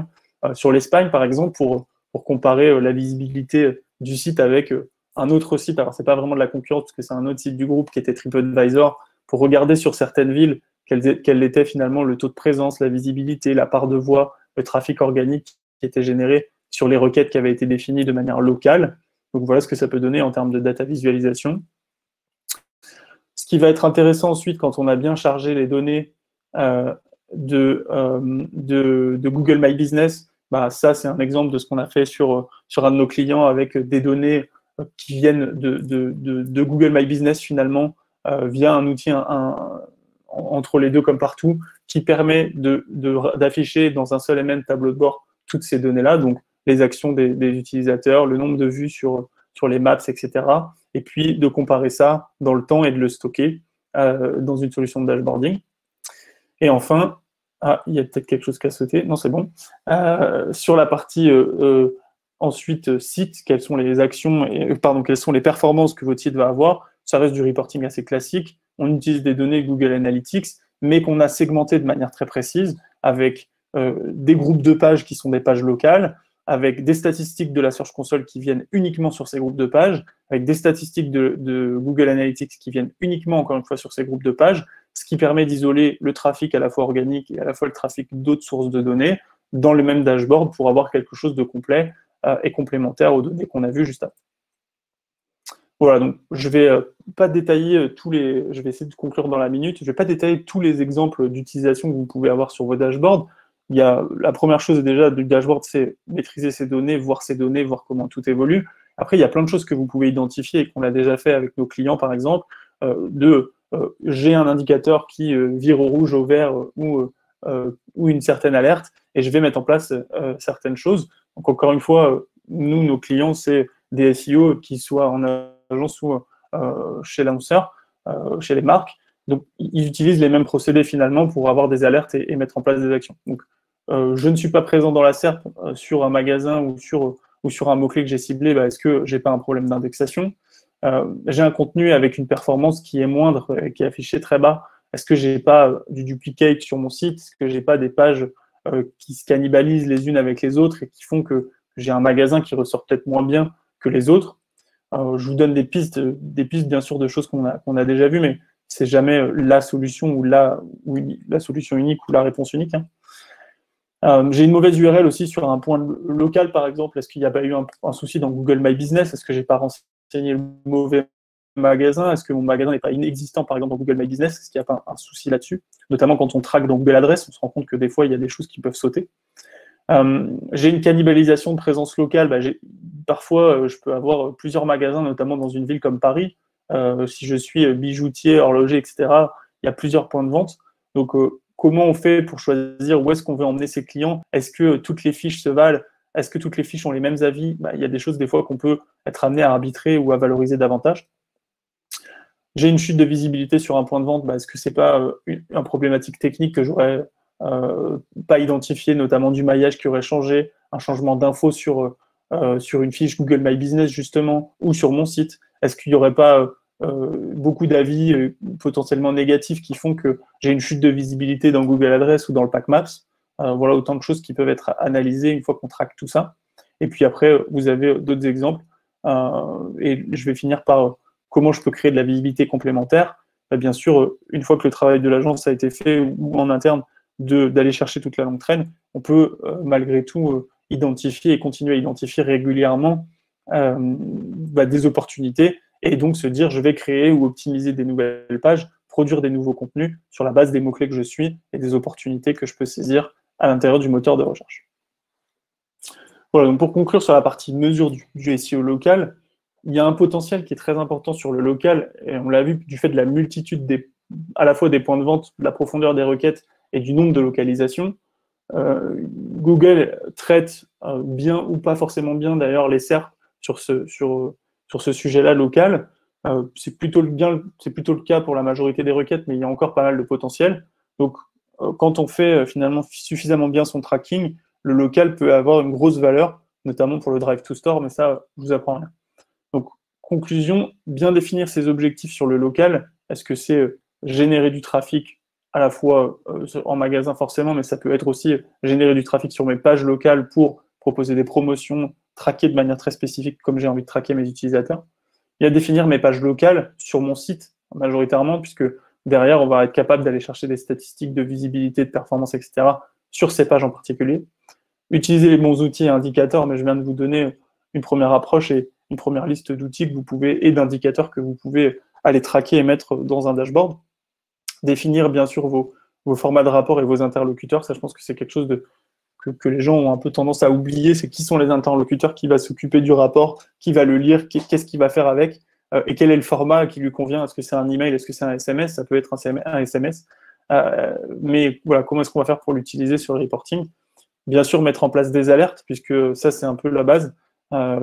sur l'Espagne par exemple pour comparer la visibilité du site avec un autre site. Alors c'est pas vraiment de la concurrence parce que c'est un autre site du groupe qui était TripAdvisor, pour regarder sur certaines villes quel était finalement le taux de présence, la visibilité, la part de voix, le trafic organique qui était généré sur les requêtes qui avaient été définies de manière locale. Donc voilà ce que ça peut donner en termes de data visualisation. Ce qui va être intéressant ensuite, quand on a bien chargé les données de Google My Business, bah, ça c'est un exemple de ce qu'on a fait sur un de nos clients avec des données qui viennent de Google My Business finalement via un outil entre les deux comme partout, qui permet d'afficher dans un seul et même tableau de bord toutes ces données-là, donc les actions des utilisateurs, le nombre de vues sur les maps, etc. Et puis de comparer ça dans le temps et de le stocker dans une solution de dashboarding. Et enfin, il y a peut-être quelque chose qui a sauté, non c'est bon, sur la partie ensuite site, quelles sont les actions, quelles sont les performances que votre site va avoir. Ça reste du reporting assez classique. On utilise des données Google Analytics, mais qu'on a segmenté de manière très précise avec des groupes de pages qui sont des pages locales, avec des statistiques de la Search Console qui viennent uniquement sur ces groupes de pages, avec des statistiques de Google Analytics qui viennent uniquement, encore une fois, sur ces groupes de pages, ce qui permet d'isoler le trafic à la fois organique et à la fois le trafic d'autres sources de données dans le même dashboard pour avoir quelque chose de complet et complémentaire aux données qu'on a vues juste avant. Voilà, donc je vais pas détailler je vais essayer de conclure dans la minute, je vais pas détailler tous les exemples d'utilisation que vous pouvez avoir sur vos dashboards. La première chose déjà du dashboard, c'est maîtriser ces données, voir comment tout évolue. Après, il y a plein de choses que vous pouvez identifier et qu'on a déjà fait avec nos clients, par exemple, j'ai un indicateur qui vire au rouge, au vert ou une certaine alerte, et je vais mettre en place certaines choses. Donc encore une fois, nous, nos clients, c'est des SEO qui soient en agence ou chez l'annonceur, chez les marques. Donc, ils utilisent les mêmes procédés finalement pour avoir des alertes et mettre en place des actions. Donc, je ne suis pas présent dans la SERP sur un magasin ou sur un mot-clé que j'ai ciblé, est-ce que j'ai pas un problème d'indexation? J'ai un contenu avec une performance qui est moindre, qui est affiché très bas. Est-ce que j'ai pas du duplicate sur mon site? Est-ce que j'ai pas des pages qui se cannibalisent les unes avec les autres et qui font que j'ai un magasin qui ressort peut-être moins bien que les autres? Je vous donne des pistes bien sûr de choses qu'on a déjà vues, mais c'est jamais la solution ou la solution unique ou la réponse unique. J'ai une mauvaise URL aussi sur un point local, par exemple. Est-ce qu'il n'y a pas eu un souci dans Google My Business? Est-ce que j'ai pas renseigné le mauvais magasin? Est-ce que mon magasin n'est pas inexistant, par exemple, dans Google My Business? Est-ce qu'il n'y a pas un souci là-dessus? Notamment quand on traque dans Google Adresse, on se rend compte que des fois, il y a des choses qui peuvent sauter. J'ai une cannibalisation de présence locale. Parfois, je peux avoir plusieurs magasins, notamment dans une ville comme Paris. Si je suis bijoutier, horloger, etc., il y a plusieurs points de vente. Donc, comment on fait pour choisir où est-ce qu'on veut emmener ses clients? Est-ce que toutes les fiches se valent? Est-ce que toutes les fiches ont les mêmes avis? Il y a des choses des fois qu'on peut être amené à arbitrer ou à valoriser davantage. J'ai une chute de visibilité sur un point de vente. Est-ce que c'est pas une problématique technique que j'aurais pas identifié, notamment du maillage qui aurait changé, un changement d'info sur une fiche Google My Business justement, ou sur mon site? Est-ce qu'il n'y aurait pas beaucoup d'avis potentiellement négatifs qui font que j'ai une chute de visibilité dans Google Adresse ou dans le Pack Maps? Voilà autant de choses qui peuvent être analysées une fois qu'on traque tout ça. Et puis après, vous avez d'autres exemples. Et je vais finir par comment je peux créer de la visibilité complémentaire. Bien sûr, une fois que le travail de l'agence a été fait ou en interne, d'aller chercher toute la longue traîne, on peut malgré tout identifier et continuer à identifier régulièrement des opportunités et donc se dire je vais créer ou optimiser des nouvelles pages, produire des nouveaux contenus sur la base des mots-clés que je suis et des opportunités que je peux saisir à l'intérieur du moteur de recherche. Voilà, donc pour conclure sur la partie mesure du SEO local, il y a un potentiel qui est très important sur le local, et on l'a vu du fait de la multitude à la fois des points de vente, de la profondeur des requêtes et du nombre de localisations. Google traite bien ou pas forcément bien d'ailleurs les SERP sur ce sujet-là local. C'est plutôt le cas pour la majorité des requêtes, mais il y a encore pas mal de potentiel. Donc, quand on fait finalement suffisamment bien son tracking, le local peut avoir une grosse valeur, notamment pour le Drive to Store, mais ça, je vous apprends rien. Donc, conclusion, bien définir ses objectifs sur le local. Est-ce que c'est générer du trafic à la fois en magasin forcément, mais ça peut être aussi générer du trafic sur mes pages locales pour proposer des promotions, traquer de manière très spécifique comme j'ai envie de traquer mes utilisateurs. Il y a définir mes pages locales sur mon site majoritairement, puisque derrière, on va être capable d'aller chercher des statistiques de visibilité, de performance, etc. sur ces pages en particulier. Utiliser les bons outils et indicateurs, mais je viens de vous donner une première approche et une première liste d'outils que vous pouvez et d'indicateurs que vous pouvez aller traquer et mettre dans un dashboard. Définir bien sûr vos formats de rapport et vos interlocuteurs. Ça, je pense que c'est quelque chose que les gens ont un peu tendance à oublier. C'est qui sont les interlocuteurs, qui va s'occuper du rapport, qui va le lire, qu'est-ce qu'il va faire avec, et quel est le format qui lui convient. Est-ce que c'est un email, est-ce que c'est un SMS? Ça peut être un SMS. Mais voilà, comment est-ce qu'on va faire pour l'utiliser sur le reporting? Bien sûr, mettre en place des alertes, puisque ça, c'est un peu la base.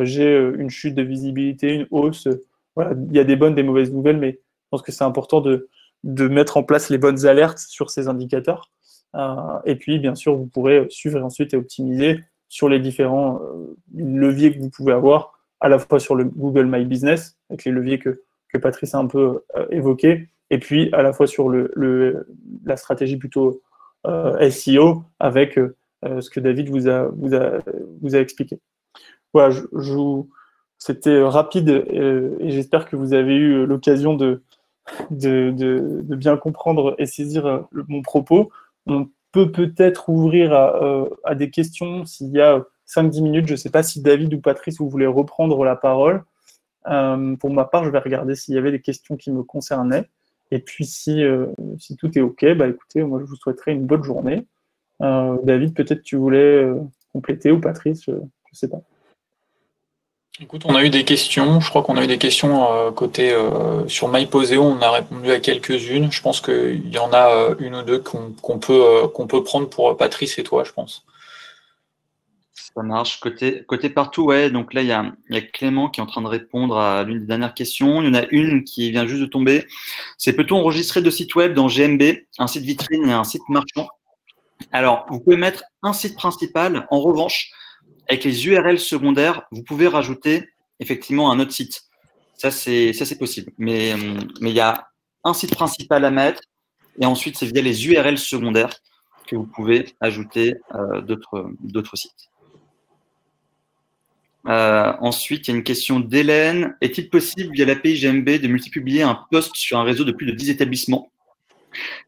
J'ai une chute de visibilité, une hausse. Voilà, il y a des bonnes, des mauvaises nouvelles, mais je pense que c'est important de mettre en place les bonnes alertes sur ces indicateurs. Et puis, bien sûr, vous pourrez suivre ensuite et optimiser sur les différents leviers que vous pouvez avoir, à la fois sur le Google My Business, avec les leviers que Patrice a un peu évoqués, et puis à la fois sur la stratégie plutôt SEO, avec ce que David vous a expliqué. Voilà, c'était rapide et j'espère que vous avez eu l'occasion de bien comprendre et saisir mon propos. On peut peut-être ouvrir à des questions s'il y a 5-10 minutes. Je ne sais pas si David ou Patrice, vous voulez reprendre la parole. Pour ma part, je vais regarder s'il y avait des questions qui me concernaient. Et puis, si tout est OK, écoutez, moi, je vous souhaiterais une bonne journée. David, peut-être tu voulais compléter, ou Patrice, je ne sais pas. Écoute, on a eu des questions. Je crois qu'on a eu des questions côté sur MyPoseo. On a répondu à quelques-unes. Je pense qu'il y en a une ou deux qu'on peut prendre pour Patrice et toi, je pense. Ça marche. Côté partout, ouais. Donc là, il y a Clément qui est en train de répondre à l'une des dernières questions. Il y en a une qui vient juste de tomber. C'est peut-on enregistrer deux sites web dans GMB, un site vitrine et un site marchand? Alors, vous pouvez mettre un site principal. En revanche, avec les URL secondaires, vous pouvez rajouter effectivement un autre site. Ça, c'est possible. Mais il y a un site principal à mettre et ensuite, c'est via les URL secondaires que vous pouvez ajouter d'autres sites. Ensuite, il y a une question d'Hélène. Est-il possible, via l'API GMB, de multiplier un post sur un réseau de plus de 10 établissements?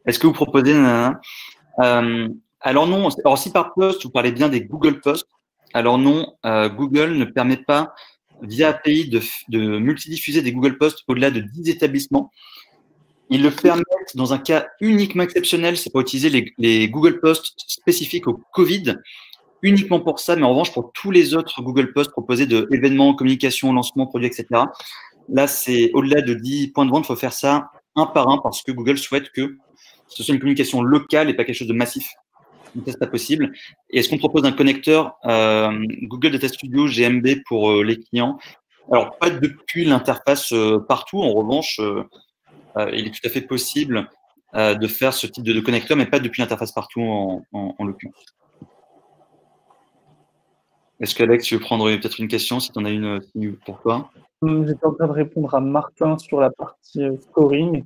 Est-ce que vous proposez alors non. Alors, si par post, vous parlez bien des Google Posts, alors non, Google ne permet pas, via API, de multidiffuser des Google Posts au-delà de 10 établissements. Ils le permettent dans un cas uniquement exceptionnel, c'est pour utiliser les Google Posts spécifiques au Covid. uniquement pour ça, mais en revanche, pour tous les autres Google Posts proposés de événements, communication, lancement, produits, etc. Là, c'est au-delà de 10 points de vente, il faut faire ça un par un parce que Google souhaite que ce soit une communication locale et pas quelque chose de massif. Donc ça, c'est pas possible. Et est-ce qu'on propose un connecteur Google Data Studio GMB pour les clients? Alors, pas depuis l'interface partout. En revanche, il est tout à fait possible de faire ce type de connecteur, mais pas depuis l'interface partout en l'occurrence. Est-ce qu'Alex, tu veux prendre peut-être une question, si tu en as une pour toi? J'étais en train de répondre à Martin sur la partie scoring,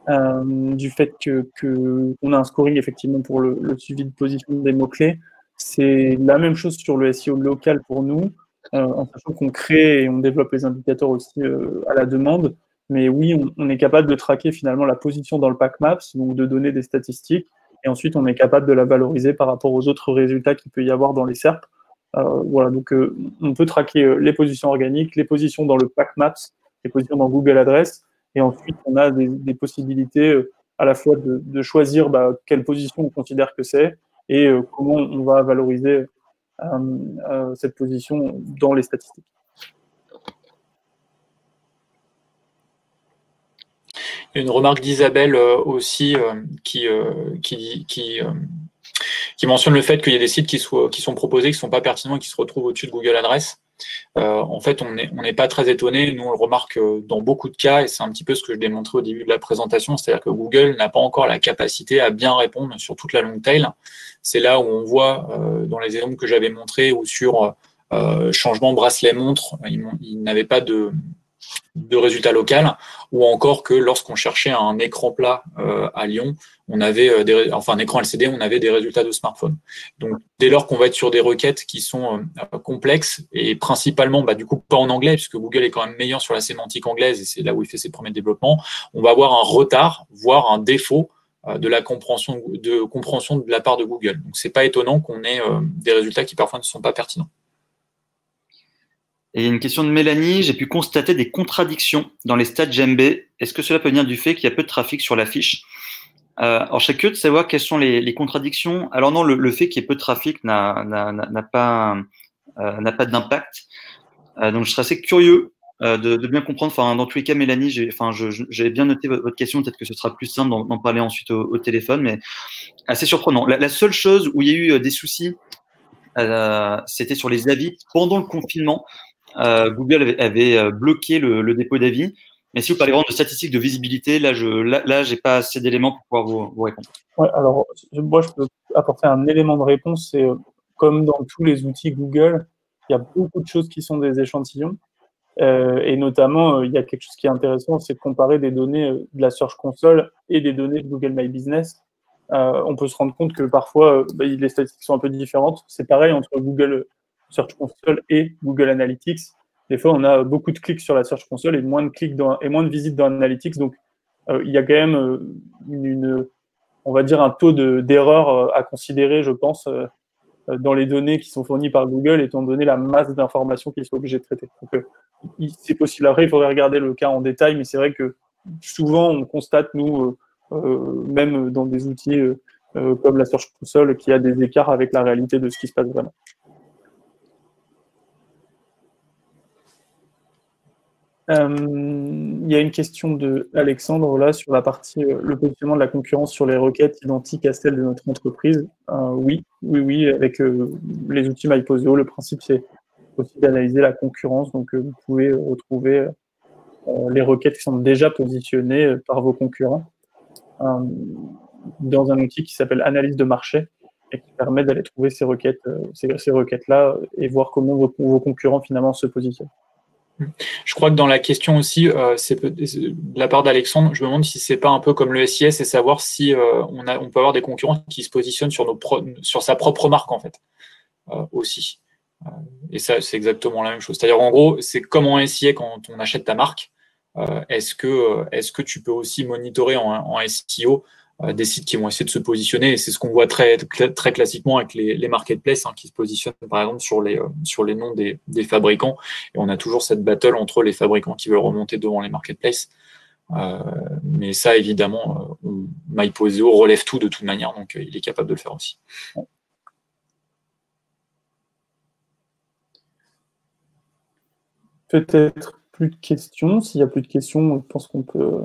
du fait qu'on a un scoring effectivement pour le suivi de position des mots-clés. C'est la même chose sur le SEO local pour nous, en sachant qu'on crée et on développe les indicateurs aussi à la demande. Mais oui, on est capable de traquer finalement la position dans le pack maps, donc de donner des statistiques, et ensuite on est capable de la valoriser par rapport aux autres résultats qu'il peut y avoir dans les SERP. Voilà, donc on peut traquer les positions organiques, les positions dans le pack maps, les positions dans Google Adresse, et ensuite on a des possibilités à la fois de choisir quelle position on considère que c'est et comment on va valoriser cette position dans les statistiques. Il y a une remarque d'Isabelle aussi qui mentionne le fait qu'il y a des sites qui sont proposés, qui ne sont pas pertinents et qui se retrouvent au-dessus de Google Adresse. En fait, on n'est pas très étonné. Nous, on le remarque dans beaucoup de cas, et c'est un petit peu ce que je démontrais au début de la présentation, c'est-à-dire que Google n'a pas encore la capacité à bien répondre sur toute la long tail. C'est là où on voit, dans les exemples que j'avais montrés, ou sur changement bracelet-montre, il n'avait pas de résultats local, ou encore que lorsqu'on cherchait un écran plat à Lyon, on avait un écran LCD, on avait des résultats de smartphone. Donc, dès lors qu'on va être sur des requêtes qui sont complexes et principalement, du coup, pas en anglais, puisque Google est quand même meilleur sur la sémantique anglaise et c'est là où il fait ses premiers développements, on va avoir un retard, voire un défaut de la compréhension de la part de Google. Donc, c'est pas étonnant qu'on ait des résultats qui parfois ne sont pas pertinents. Et il y a une question de Mélanie. J'ai pu constater des contradictions dans les stats GMB. Est-ce que cela peut venir du fait qu'il y a peu de trafic sur la fiche? Alors, je serais curieux de savoir quelles sont les contradictions. Alors non, le fait qu'il y ait peu de trafic n'a pas d'impact. Donc, je serais assez curieux de bien comprendre. Enfin, dans tous les cas, Mélanie, j'ai bien noté votre question. Peut-être que ce sera plus simple d'en parler ensuite au téléphone, mais assez surprenant. La seule chose où il y a eu des soucis, c'était sur les avis pendant le confinement. Google avait bloqué le dépôt d'avis. Mais si vous parlez vraiment de statistiques de visibilité, là, j'ai pas assez d'éléments pour pouvoir vous répondre. Ouais, alors, moi, je peux apporter un élément de réponse. C'est comme dans tous les outils Google, il y a beaucoup de choses qui sont des échantillons. Et notamment, il y a quelque chose qui est intéressant, c'est de comparer des données de la Search Console et des données de Google My Business. On peut se rendre compte que parfois, les statistiques sont un peu différentes. C'est pareil entre Google Search Console et Google Analytics. Des fois, on a beaucoup de clics sur la Search Console et moins de visites dans Analytics. Donc, il y a quand même on va dire un taux d'erreur à considérer, je pense, dans les données qui sont fournies par Google, étant donné la masse d'informations qu'ils sont obligés de traiter. Donc, c'est possible. Après, il faudrait regarder le cas en détail, mais c'est vrai que souvent, on constate, nous, même dans des outils comme la Search Console, qu'il y a des écarts avec la réalité de ce qui se passe vraiment. Il y a une question de Alexandre là sur la partie le positionnement de la concurrence sur les requêtes identiques à celles de notre entreprise. Oui, avec les outils MyPoseo, le principe c'est aussi d'analyser la concurrence. Donc vous pouvez retrouver les requêtes qui sont déjà positionnées par vos concurrents dans un outil qui s'appelle Analyse de marché et qui permet d'aller trouver ces requêtes-là et voir comment vos concurrents finalement se positionnent. Je crois que dans la question aussi, c'est de la part d'Alexandre, je me demande si c'est pas un peu comme le SIS et savoir si on peut avoir des concurrents qui se positionnent sur sa propre marque en fait aussi. Et ça, c'est exactement la même chose. C'est-à-dire en gros, c'est comme en SIA quand on achète ta marque. Est-ce que tu peux aussi monitorer en SEO des sites qui vont essayer de se positionner, et c'est ce qu'on voit très classiquement avec les marketplaces qui se positionnent par exemple sur les noms des fabricants, et on a toujours cette battle entre les fabricants qui veulent remonter devant les marketplaces. Mais ça évidemment, MyPoseo relève tout de toute manière, donc il est capable de le faire aussi. peut-être plus de questions. S'il n'y a plus de questions, je pense qu'on peut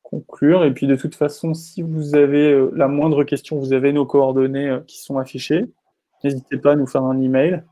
conclure. Et puis de toute façon, si vous avez la moindre question, vous avez nos coordonnées qui sont affichées. N'hésitez pas à nous faire un email.